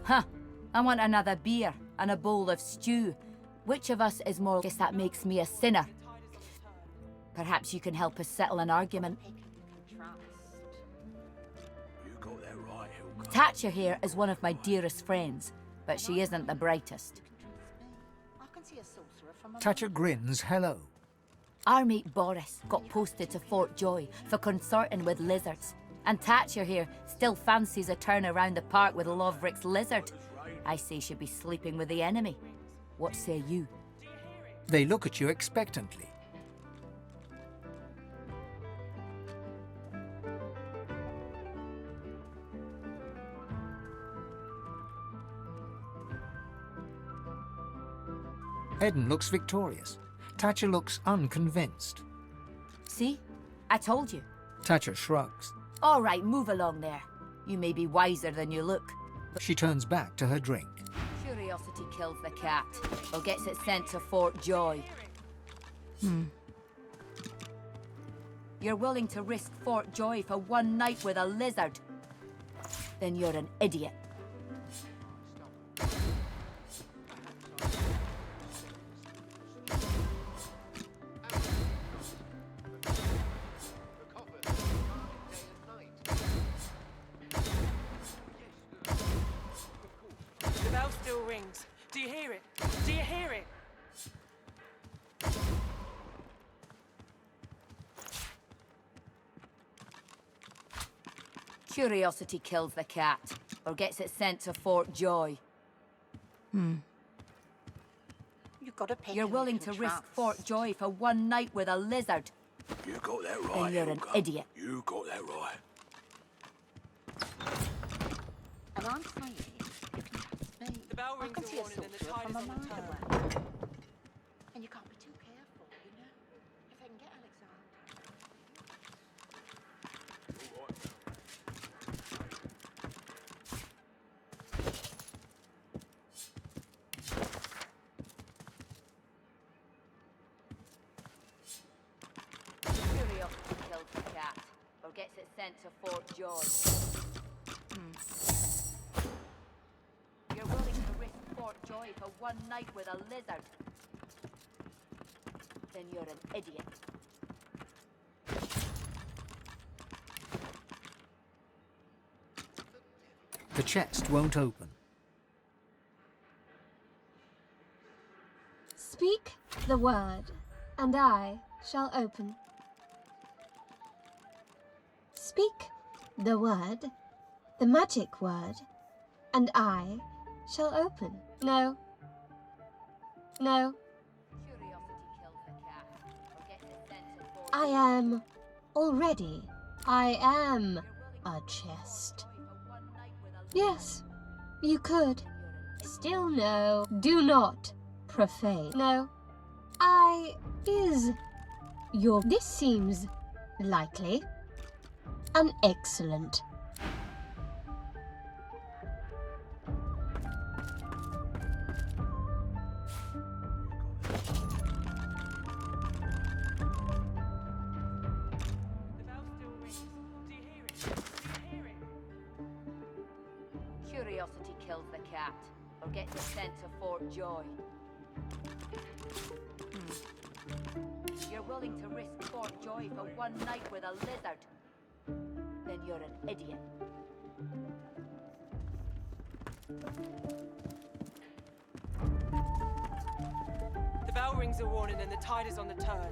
S12: Huh. I want another beer and a bowl of stew. Which of us is more guess that makes me a sinner? Perhaps you can help us settle an argument.
S1: You got that right, Hilka.
S12: Thatcher here is one of my dearest friends, but she isn't the brightest.
S18: I can see a sorcerer from a
S6: Thatcher grins hello.
S12: Our mate Boris got posted to Fort Joy for consorting with lizards. And Thatcher here still fancies a turn around the park with Loverick's lizard. I say she'd be sleeping with the enemy. What say you?
S6: They look at you expectantly. Eden looks victorious. Thatcher looks unconvinced.
S12: See? I told you.
S6: Thatcher shrugs.
S12: All right, move along there. You may be wiser than you look.
S6: She turns back to her drink.
S12: Curiosity kills the cat, or gets it sent to Fort Joy. You're willing to risk Fort Joy for one night with a lizard? Then you're an idiot.
S19: The bell still rings. Do you hear it? Do you hear it?
S12: Curiosity kills the cat, or gets it sent to Fort Joy.
S18: You've got to pick.
S12: You're willing to risk Fort Joy for one night with a lizard?
S1: You got that
S12: Then
S1: right,
S12: you're an
S1: Hilka.
S12: idiot.
S1: You got that right.
S18: And I'm saying, if you trust me,
S19: The bell
S18: I
S19: rings
S18: can
S19: a
S18: see a
S19: warning and the
S18: sorcerer
S19: tide
S18: from
S19: is
S18: a
S19: on the
S18: mile
S19: turn.
S18: away. And you can't be too careful, you know? If I can get Alexander.
S12: Curiosity kills the cat, or gets it sent to Fort Joy. You're willing to risk Fort Joy for one night with a lizard? Then you're an idiot.
S6: The chest won't open.
S3: Speak the word, and I shall open. Speak the word, the magic word, and I shall open. No. No. I am already. I am a chest. Yes, you could. Still no. Do not profane. No. I is your. This seems likely. An excellent.
S12: Curiosity kills the cat, or gets it sent to Fort Joy. You're willing to risk Fort Joy for one night with a lizard? Then you're an idiot.
S19: The bell rings a warning and the tide is on the turn.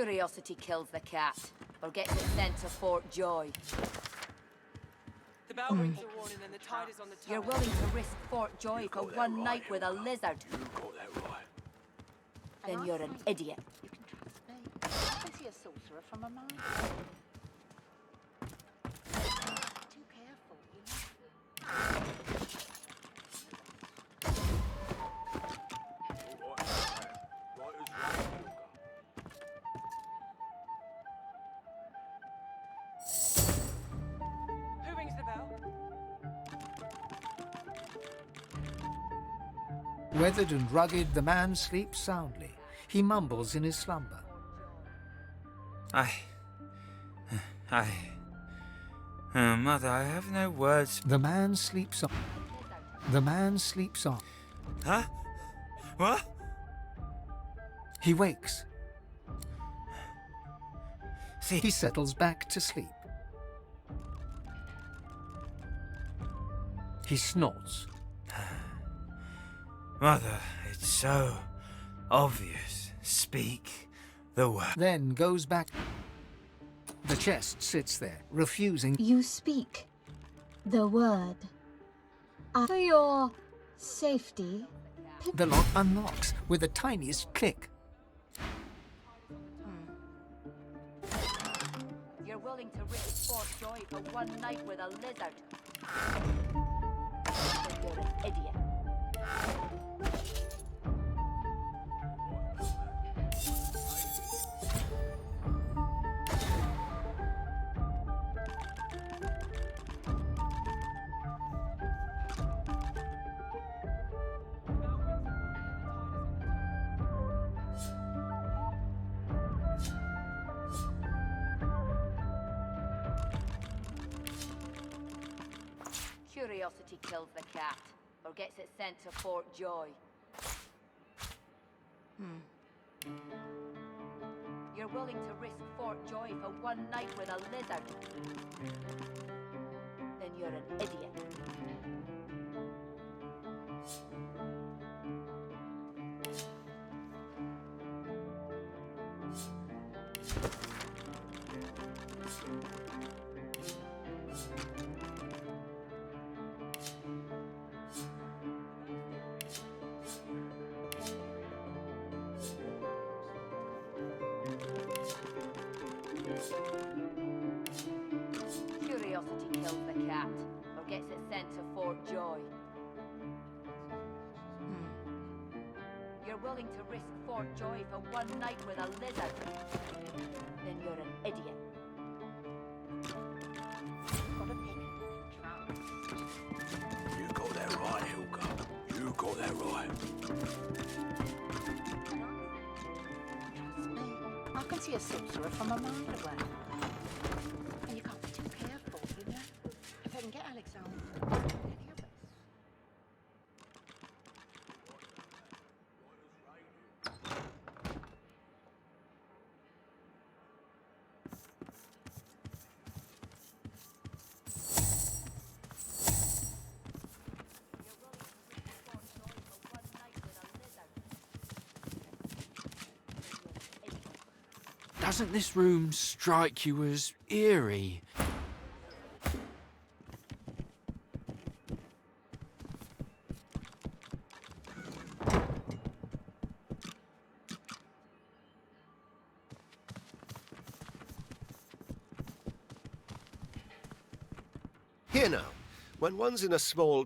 S12: Curiosity kills the cat, or gets it sent to Fort Joy.
S19: The bell rings a warning and the tide is on the turn.
S12: You're willing to risk Fort Joy for one night with a lizard.
S20: You got that right.
S12: Then you're an idiot.
S18: You can trust me. I can see a sorcerer from a mile away. Too careful, you know.
S19: Who rings the bell?
S6: Weathered and rugged, the man sleeps soundly. He mumbles in his slumber.
S9: Mother, I have no words.
S6: The man sleeps on. The man sleeps on.
S9: Huh? What?
S6: He wakes. He settles back to sleep. He snorts.
S9: Mother, it's so obvious. Speak the word.
S6: Then goes back. The chest sits there, refusing.
S3: You speak the word. For your safety.
S6: The lock unlocks with the tiniest click.
S12: You're willing to risk Fort Joy for one night with a lizard. Then you're an idiot. Curiosity kills the cat, or gets it sent to Fort Joy. You're willing to risk Fort Joy for one night with a lizard. Then you're an idiot. Curiosity kills the cat, or gets it sent to Fort Joy. You're willing to risk Fort Joy for one night with a lizard. Then you're an idiot.
S20: You got that right, Hilka. You got that right.
S18: Trust me. I can see a sorcerer from a mile away. And you can't be too careful, you know. If I can get Alexander, any of us.
S10: Doesn't this room strike you as eerie?
S20: Here now, when one's in a small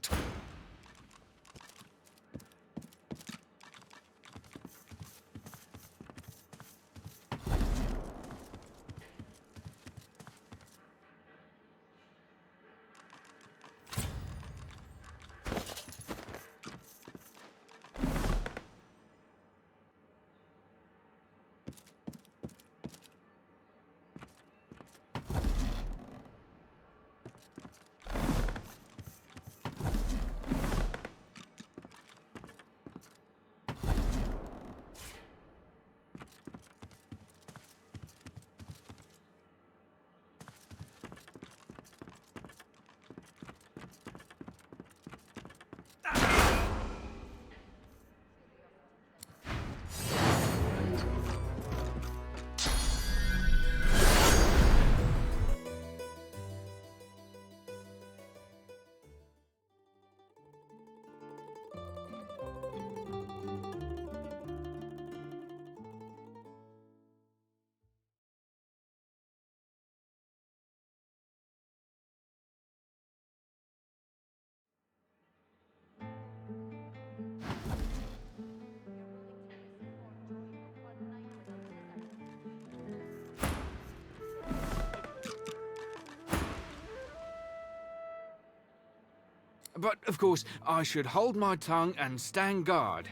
S10: But, of course, I should hold my tongue and stand guard.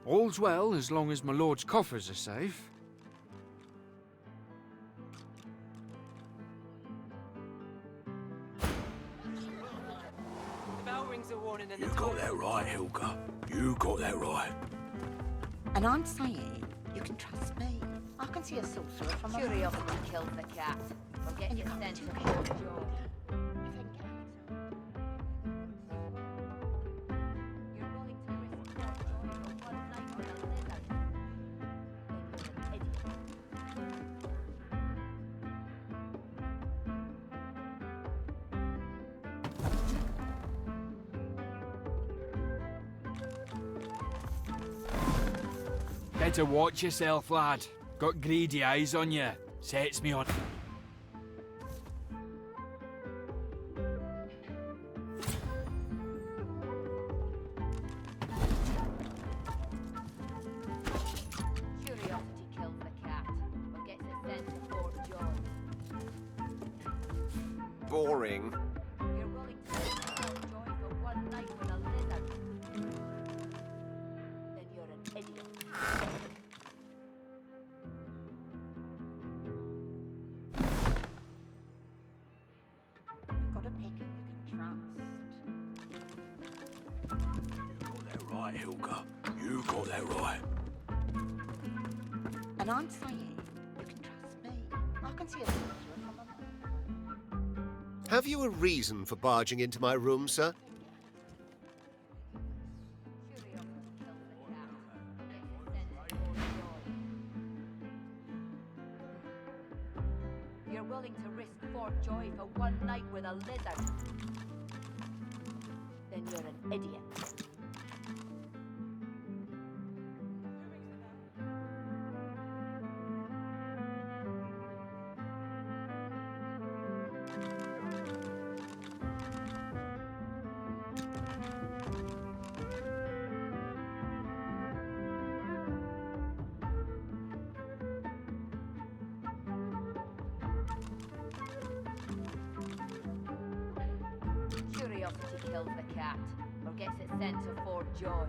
S10: All's well as long as my lord's coffers are safe.
S19: The bell rings a warning in the
S1: You got that right, Hilka. You got that right.
S18: And I'm saying, you can trust me. I can see a sorcerer from a
S12: Curiosity killed the cat. We'll get
S18: And
S12: you
S18: you can't
S12: sent to
S18: do
S12: Fort
S18: it.
S12: George. You're willing to risk Fort George for one night with a lizard? Then you're an idiot.
S10: Better watch yourself, lad. Got greedy eyes on you. Sets me on.
S12: Curiosity kills the cat. We'll get you sent to Fort George.
S8: Boring.
S12: You're willing to risk Fort George for one night with a lizard? Then you're an idiot.
S18: You've got a pick who you can trust.
S1: You got that right, Hilka. You got that right.
S18: And I'm saying, you can trust me. I can see a sorcerer from a mile.
S15: Have you a reason for barging into my room, sir?
S12: You're willing to risk Fort Joy for one night with a lizard? Then you're an idiot. Curiosity kills the cat, or gets it sent to Fort Joy.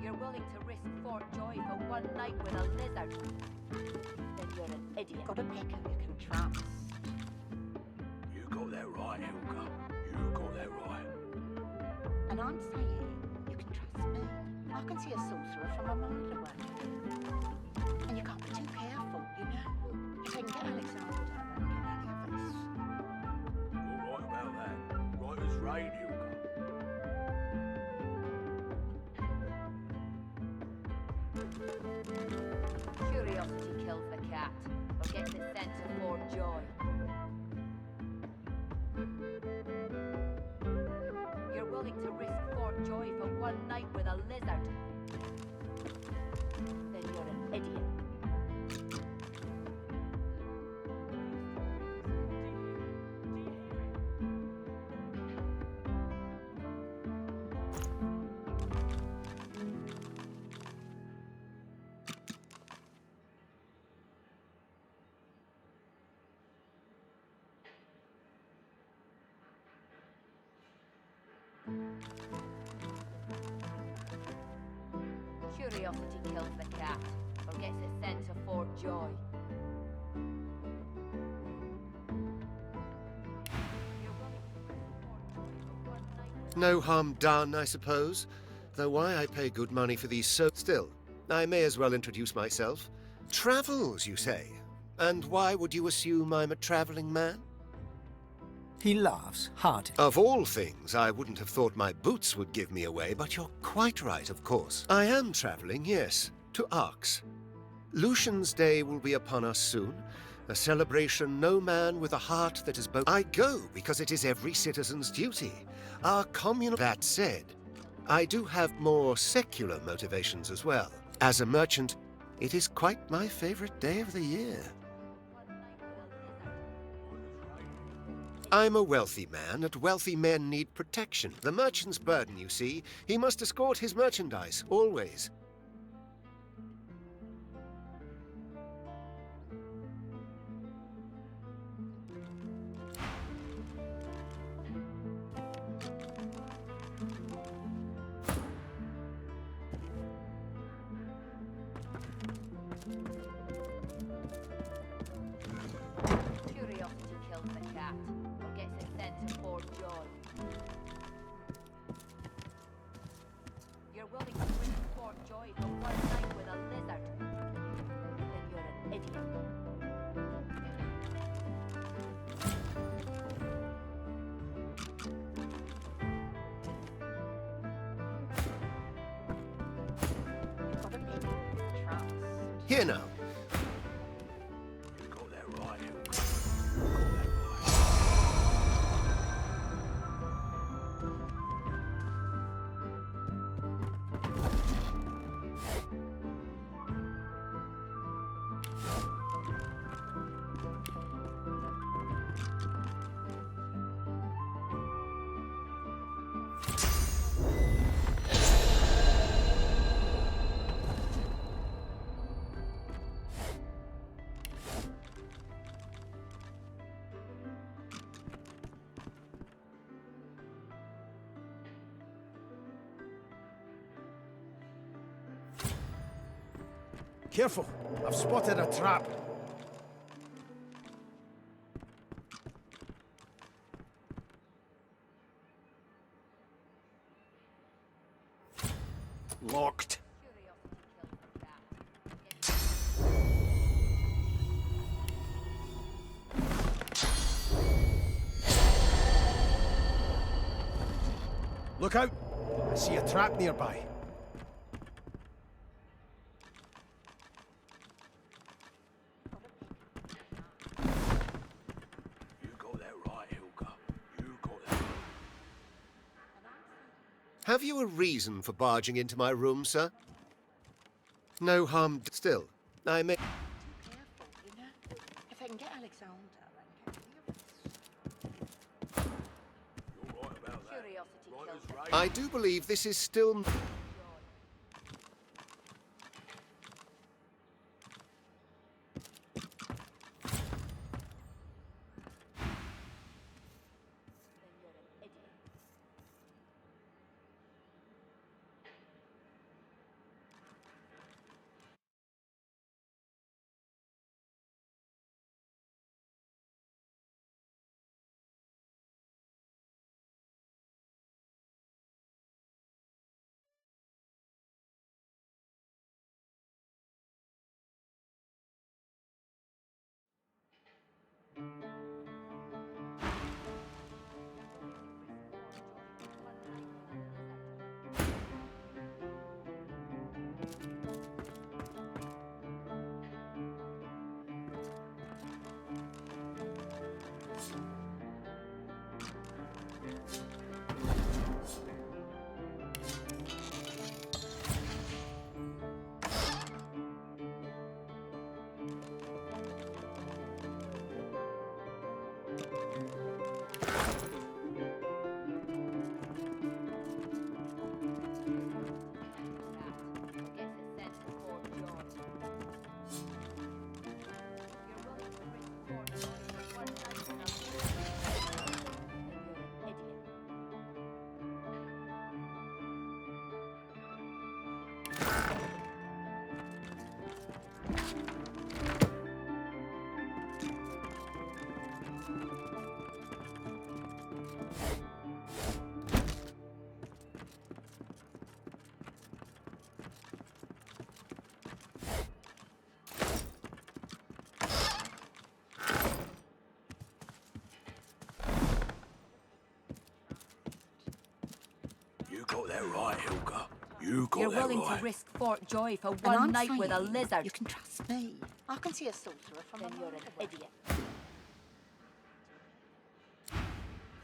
S12: You're willing to risk Fort Joy for one night with a lizard? Then you're an idiot.
S18: You've got a pick who you can trust.
S1: You got that right, Hilka. You got that right.
S18: And I'm saying, you can trust me. I can see a sorcerer from a mile away. And you can't be too careful, you know. If they can get Alexander, they won't get any of us.
S1: You're right about that. Right as rain, Hilka.
S12: Curiosity kills the cat, or gets it sent to Fort Joy. You're willing to risk Fort Joy for one night with a lizard? Then you're an idiot. Curiosity kills the cat, or gets it sent to Fort Joy.
S15: No harm done, I suppose. Though why I pay good money for these Still, I may as well introduce myself. Travels, you say? And why would you assume I'm a traveling man?
S6: He laughs heartily.
S15: Of all things, I wouldn't have thought my boots would give me away, but you're quite right, of course. I am traveling, yes, to Arx. Lucian's Day will be upon us soon, a celebration no man with a heart that is both. I go because it is every citizen's duty. Our communal. That said, I do have more secular motivations as well. As a merchant, it is quite my favorite day of the year. I'm a wealthy man, and wealthy men need protection. The merchant's burden, you see. He must escort his merchandise, always. Here now.
S1: You got that right, Hilka.
S2: Careful, I've spotted a trap. Locked. Look out! I see a trap nearby.
S1: You got that right, Hilka. You got that.
S15: Have you a reason for barging into my room, sir? No harm still. I may...
S18: Careful, you know. If I can get Alexander and
S1: You're right about that. Right as rain.
S15: I do believe this is still...
S1: You got that right, Hilka. You got
S16: You're
S1: that
S16: willing
S1: right.
S16: to risk Fort Joy for
S18: And
S16: one
S18: I'm
S16: night with a
S18: saying
S16: lizard?
S18: You can trust me. I can see a sorcerer from
S16: Then
S18: a
S16: you're
S18: mile
S16: an
S18: away.
S16: idiot.
S18: If I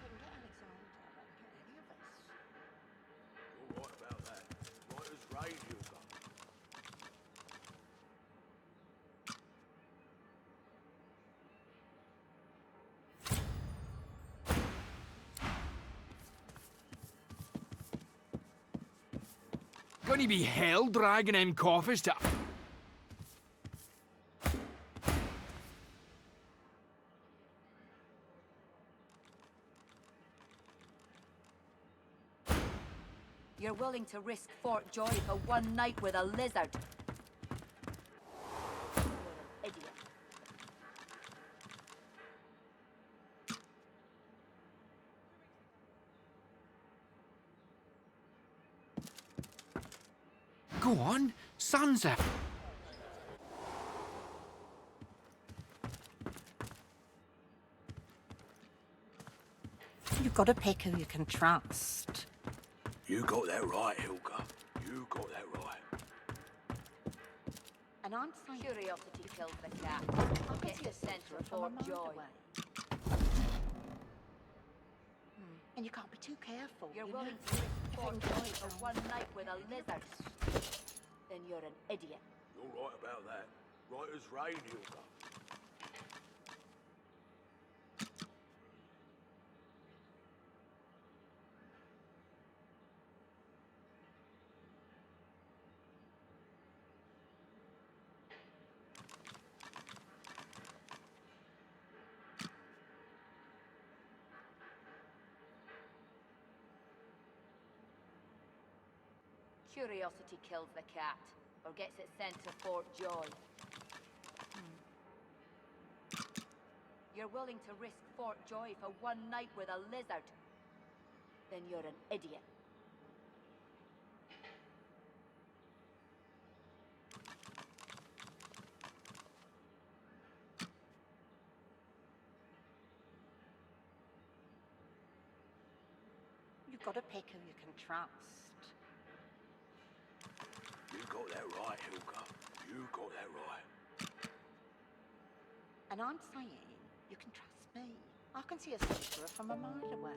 S18: can get Alexander and get any of us.
S1: You're right about that. Right as rain, Hilka.
S10: Gonna be hell dragging them coffers to...
S16: You're willing to risk Fort Joy for one night with a lizard? You're an idiot.
S10: Go on, sun's out.
S18: You've got to pick who you can trust.
S1: You got that right, Hilka. You got that right.
S18: And I'm saying...
S12: Curiosity kills the cat.
S18: I can
S12: Get
S18: see
S12: the
S18: a
S12: sense
S18: centre
S12: of
S18: from a
S12: Fort
S18: mile
S12: Joy.
S18: away. And you can't be too careful,
S12: You're
S18: you
S12: willing
S18: know?
S12: to risk
S18: If I
S12: Fort
S18: can
S12: Joy
S18: get
S12: for
S18: some-
S12: one night with a lizard. Then you're an idiot.
S1: You're right about that. Right as rain, Hilda.
S12: Curiosity kills the cat, or gets it sent to Fort Joy. You're willing to risk Fort Joy for one night with a lizard. Then you're an idiot.
S18: You've got to pick who you can trust.
S1: You got that right, Hilda. You got that right.
S18: And I'm saying you can trust me. I can see a sorcerer from a mile away.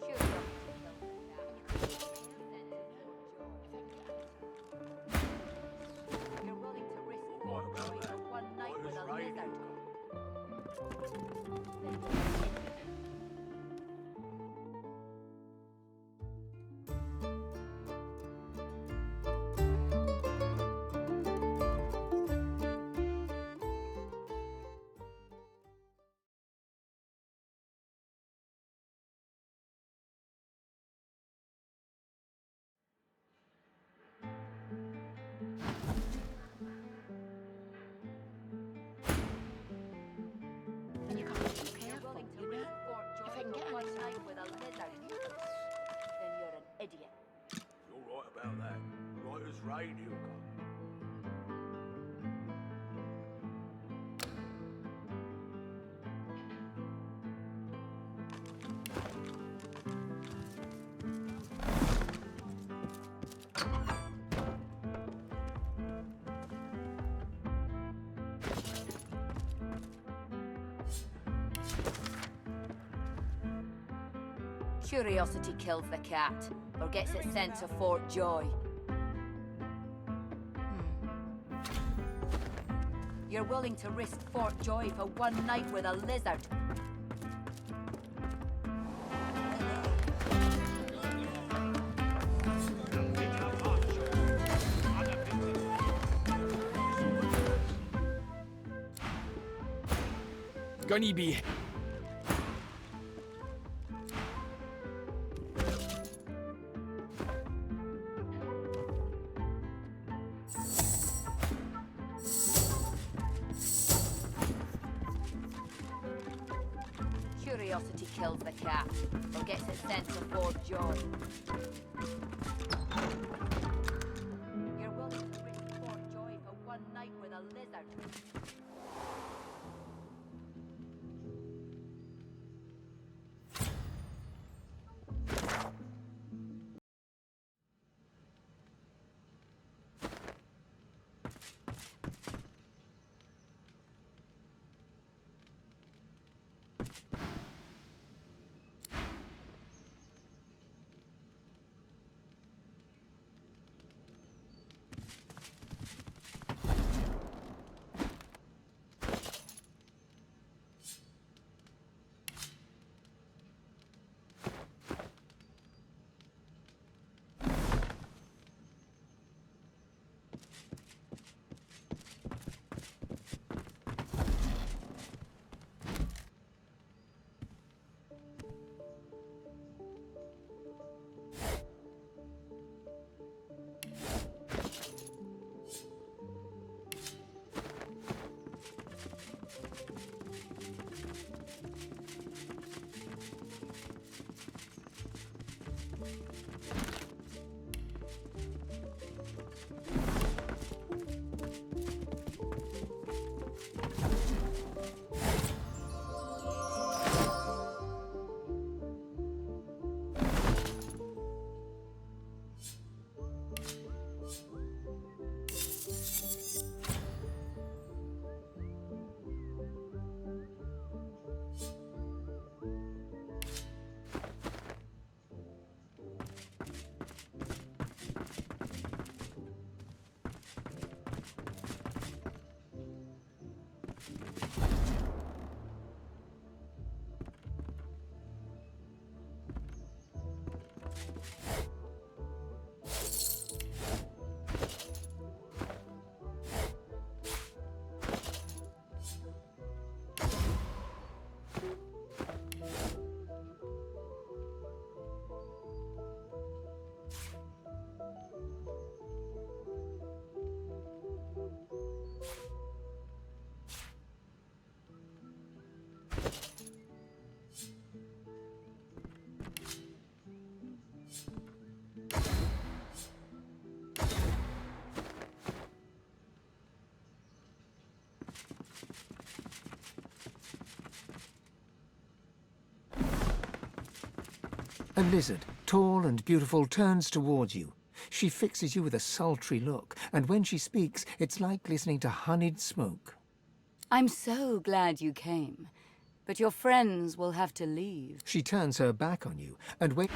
S12: You're willing to risk Fort Joy for one night with a lizard.
S18: And you can't be too careful,
S12: Willing to
S18: you know?
S12: risk Fort Joy
S18: If I can
S12: for
S18: get
S12: one
S18: any
S12: night
S18: some-
S12: with a lizard. Then you're an idiot.
S1: You're right about that. Right as rain, Hilda.
S12: Curiosity kills the cat, or gets it sent to Fort Joy. You're willing to risk Fort Joy for one night with a lizard.
S10: Gonna be.
S12: Curiosity kills the cat, or gets it sent to Fort Joy. You're willing to risk Fort Joy for one night with a lizard.
S6: A lizard, tall and beautiful, turns towards you. She fixes you with a sultry look, and when she speaks, it's like listening to honeyed smoke.
S4: I'm so glad you came, but your friends will have to leave.
S6: She turns her back on you, and when...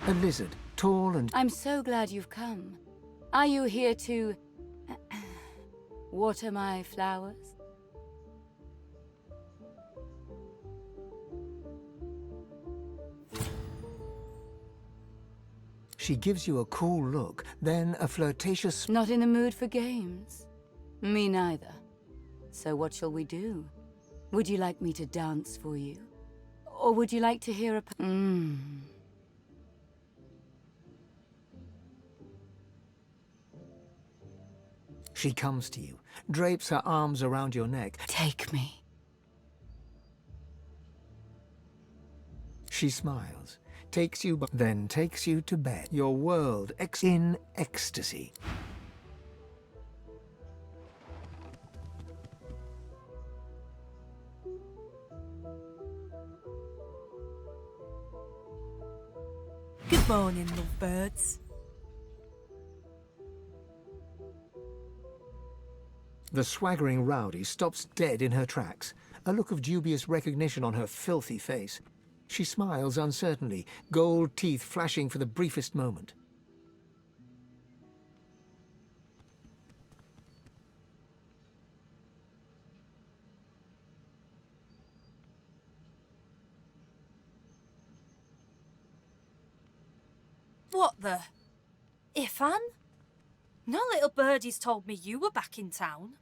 S6: A lizard, tall and...
S4: I'm so glad you've come. Are you here to... water my flowers?
S6: She gives you a cool look, then a flirtatious...
S4: Not in the mood for games? Me neither. So what shall we do? Would you like me to dance for you? Or would you like to hear a...
S6: She comes to you, drapes her arms around your neck.
S4: Take me.
S6: She smiles, takes you, then takes you to bed. Your world in ecstasy.
S22: Good morning, lovebirds.
S6: The swaggering rowdy stops dead in her tracks, a look of dubious recognition on her filthy face. She smiles uncertainly, gold teeth flashing for the briefest moment.
S23: What the? Ifan? No little birdies told me you were back in town.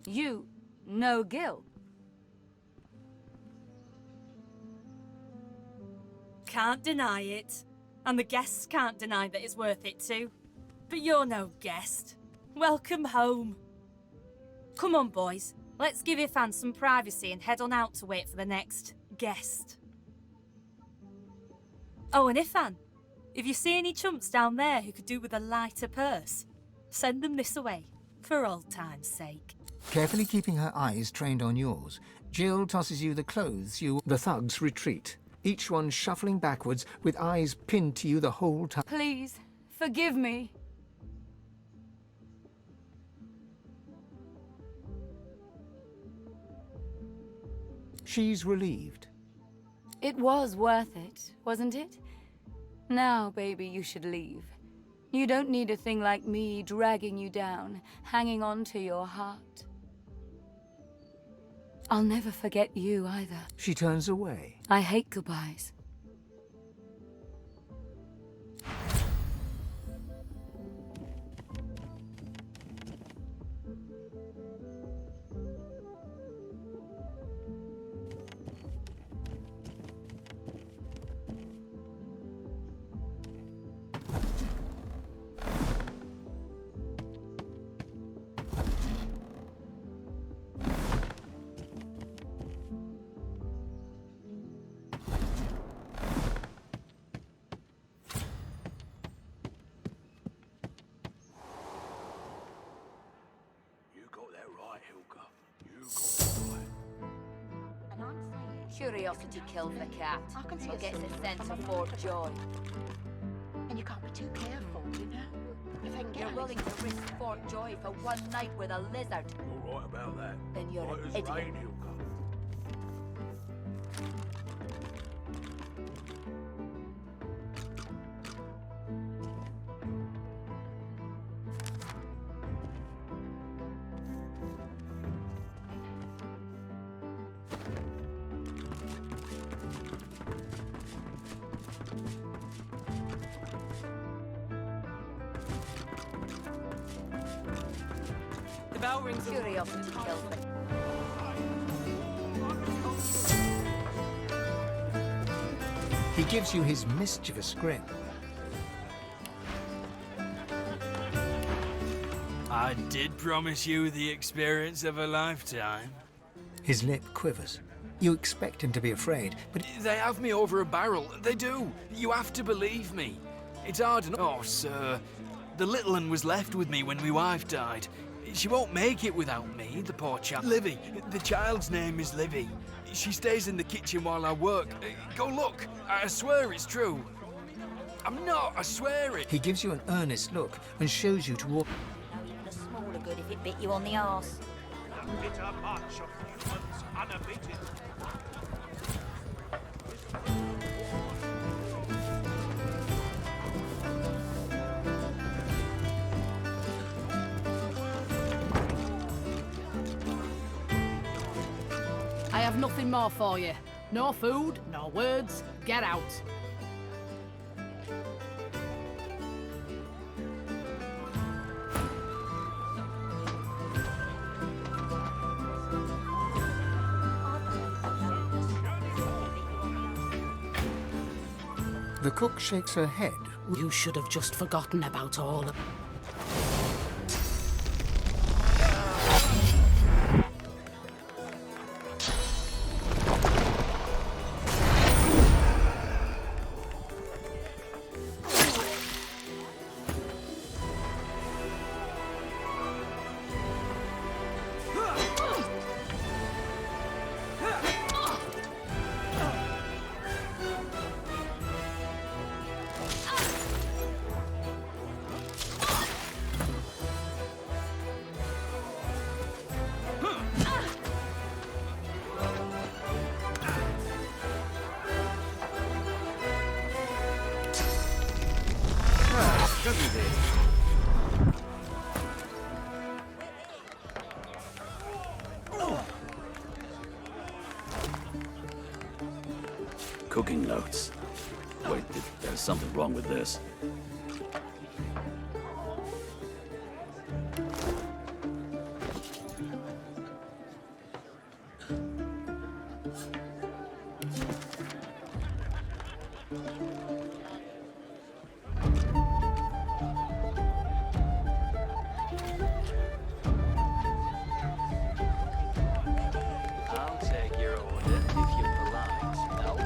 S23: You, no Gil. Can't deny it. And the guests can't deny that it's worth it too. But you're no guest. Welcome home. Come on, boys. Let's give Ifan some privacy and head on out to wait for the next guest. Oh, and Ifan, if you see any chumps down there who could do with a lighter purse, send them this away. for old time's sake.
S6: Carefully keeping her eyes trained on yours, Jill tosses you the clothes the thugs retreat, each one shuffling backwards with eyes pinned to you the whole time.
S4: Please, forgive me.
S6: She's relieved.
S4: It was worth it, wasn't it? Now, baby, you should leave. You don't need a thing like me dragging you down, hanging on to your heart. I'll never forget you either.
S6: She turns away.
S4: I hate goodbyes.
S12: Curiosity kills the cat.
S18: I can see
S12: Or
S18: a
S12: gets
S18: silver
S12: a sense
S18: from
S12: of
S18: a
S12: Fort
S18: mountain.
S12: Joy.
S18: And you can't be too careful, you know? If they can get
S12: You're willing to risk Fort Joy for one night with a lizard.
S1: You're right about that.
S12: Then you're
S1: Right
S12: an
S1: as
S12: idiot.
S1: rain, he'll come.
S19: The bell rings.
S12: Curiosity kills the
S6: He gives you his mischievous grin.
S10: I did promise you the experience of a lifetime.
S6: His lip quivers. You expect him to be afraid, but
S10: They have me over a barrel. They do. You have to believe me. It's hard enough. Oh, sir. The little un was left with me when my wife died. She won't make it without me, the poor chap. Livy. The child's name is Livy. She stays in the kitchen while I work. Go look. I swear it's true. I'm not. I swear it.
S6: he gives you an earnest look and shows you toward.
S16: The smaller good if it bit you on the arse.
S1: Bitter march of humans unabated.
S5: I have nothing more for you. No food, no words. Get out.
S6: The cook shakes her head.
S5: You should have just forgotten about all of...
S7: Cooking notes. Wait, there's something wrong with this.
S10: I'll take your order if you're polite. No?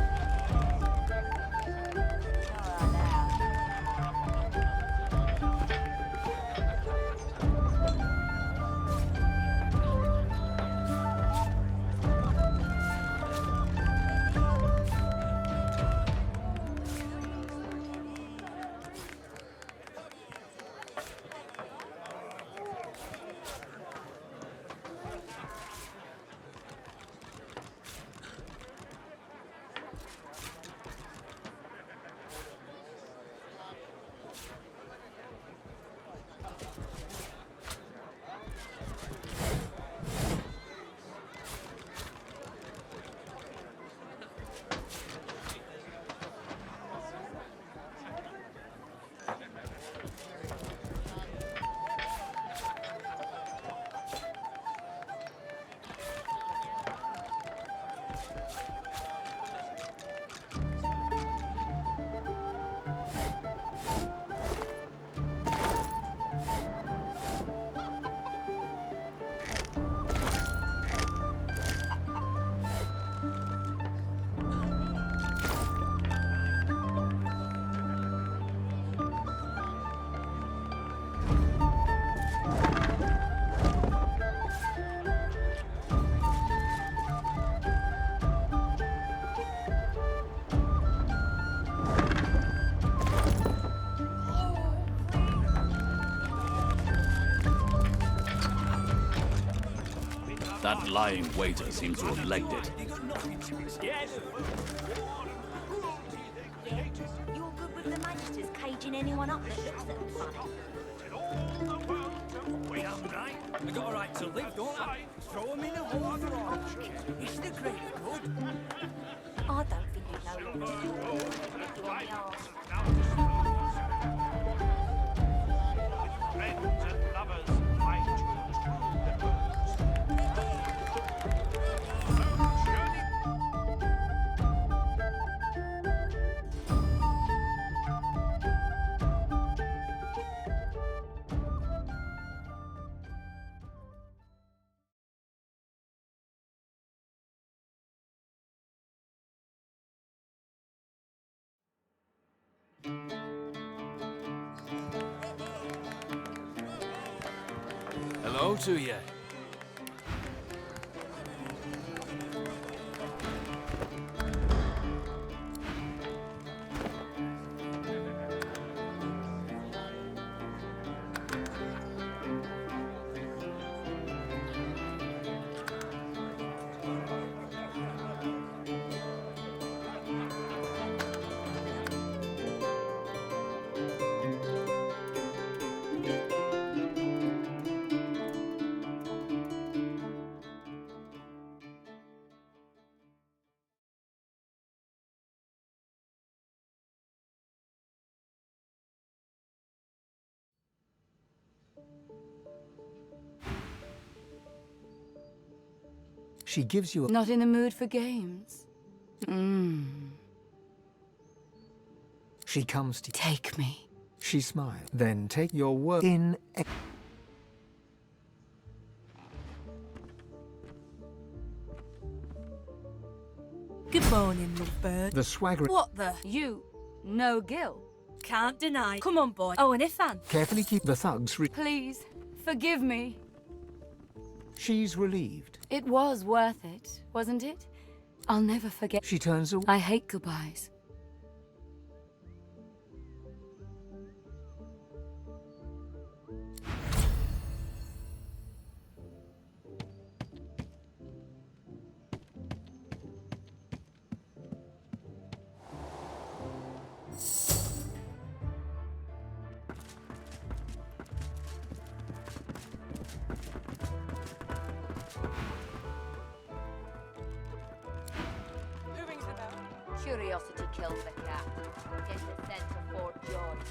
S7: That lying waiter seems to have legged it.
S16: You're good with the magisters caging anyone up that looks at them funny.
S17: I got a right to live, don't I? Throw him in a hole for all. It's the greater good.
S16: I don't think you know what to do on the arse.
S1: Friends and lovers, I choose
S10: Hello to you.
S6: She gives you a...
S4: Not in the mood for games?
S6: She comes to...
S4: Take me.
S6: She smiles. Then take your word in...
S22: Good morning, lovebird.
S6: The swagger...
S23: What the?
S4: You, no Gil.
S23: Can't deny. Come on, boy. Oh, and Ifan.
S6: Carefully keep the thugs...
S4: Please, forgive me.
S6: She's relieved.
S4: It was worth it, wasn't it? I'll never forget.
S6: She turns away.
S4: I hate goodbyes.
S12: Curiosity kills the cat. Get the scent of Fort George.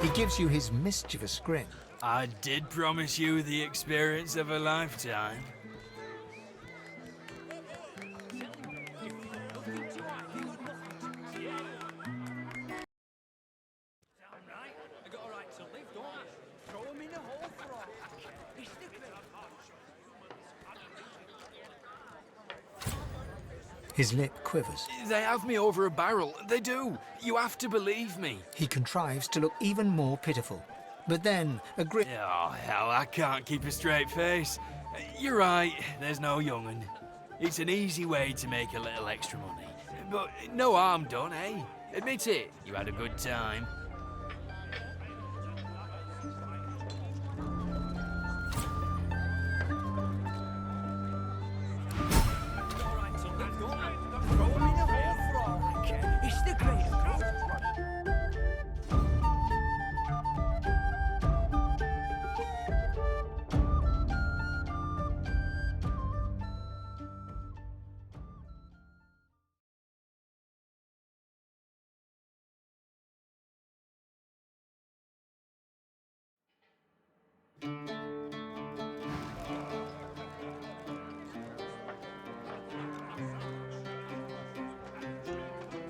S6: He gives you his mischievous grin.
S10: I did promise you the experience of a lifetime.
S6: His lip quivers.
S10: They have me over a barrel. They do. You have to believe me.
S6: He contrives to look even more pitiful. But then, a grin...
S10: Oh, hell, I can't keep a straight face. You're right, there's no young'un. It's an easy way to make a little extra money. But no harm done, eh? Admit it, you had a good time.
S17: It's the greater good.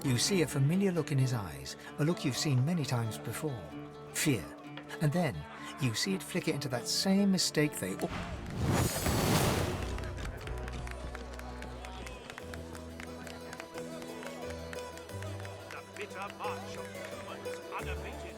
S6: You see a familiar look in his eyes, a look you've seen many times before. Fear. And then, you see it flicker into that same mistake they all...
S1: the bitter march of humans unabated.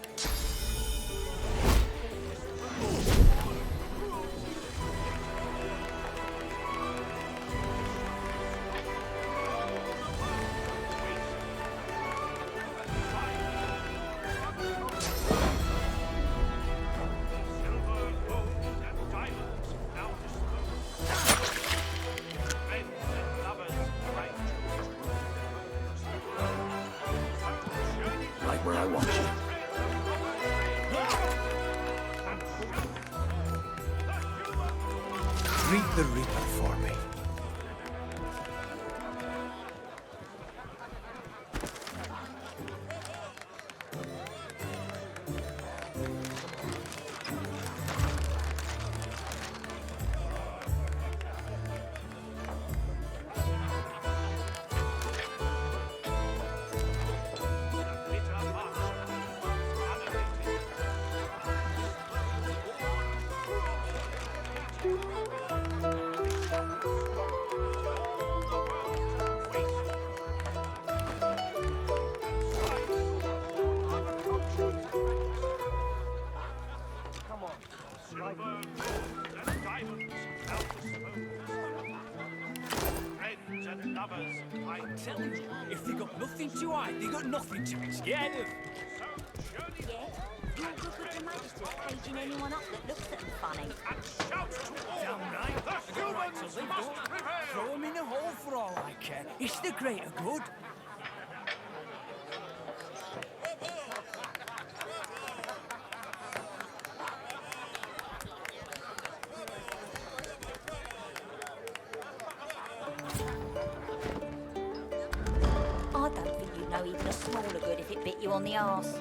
S9: Greet the Reaper for me.
S17: I'm telling you, if they got nothing to hide, they got nothing to be scared of.
S16: Yeah? You look good to Magister caging anyone up that looks at them funny.
S17: Damn right. I got right to live, don't I? Throw him in a hole for all I care. It's the greater good.
S16: I don't think you'd know even a smaller good if it bit you on the arse.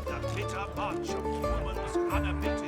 S1: The bitter bunch of humans unabated.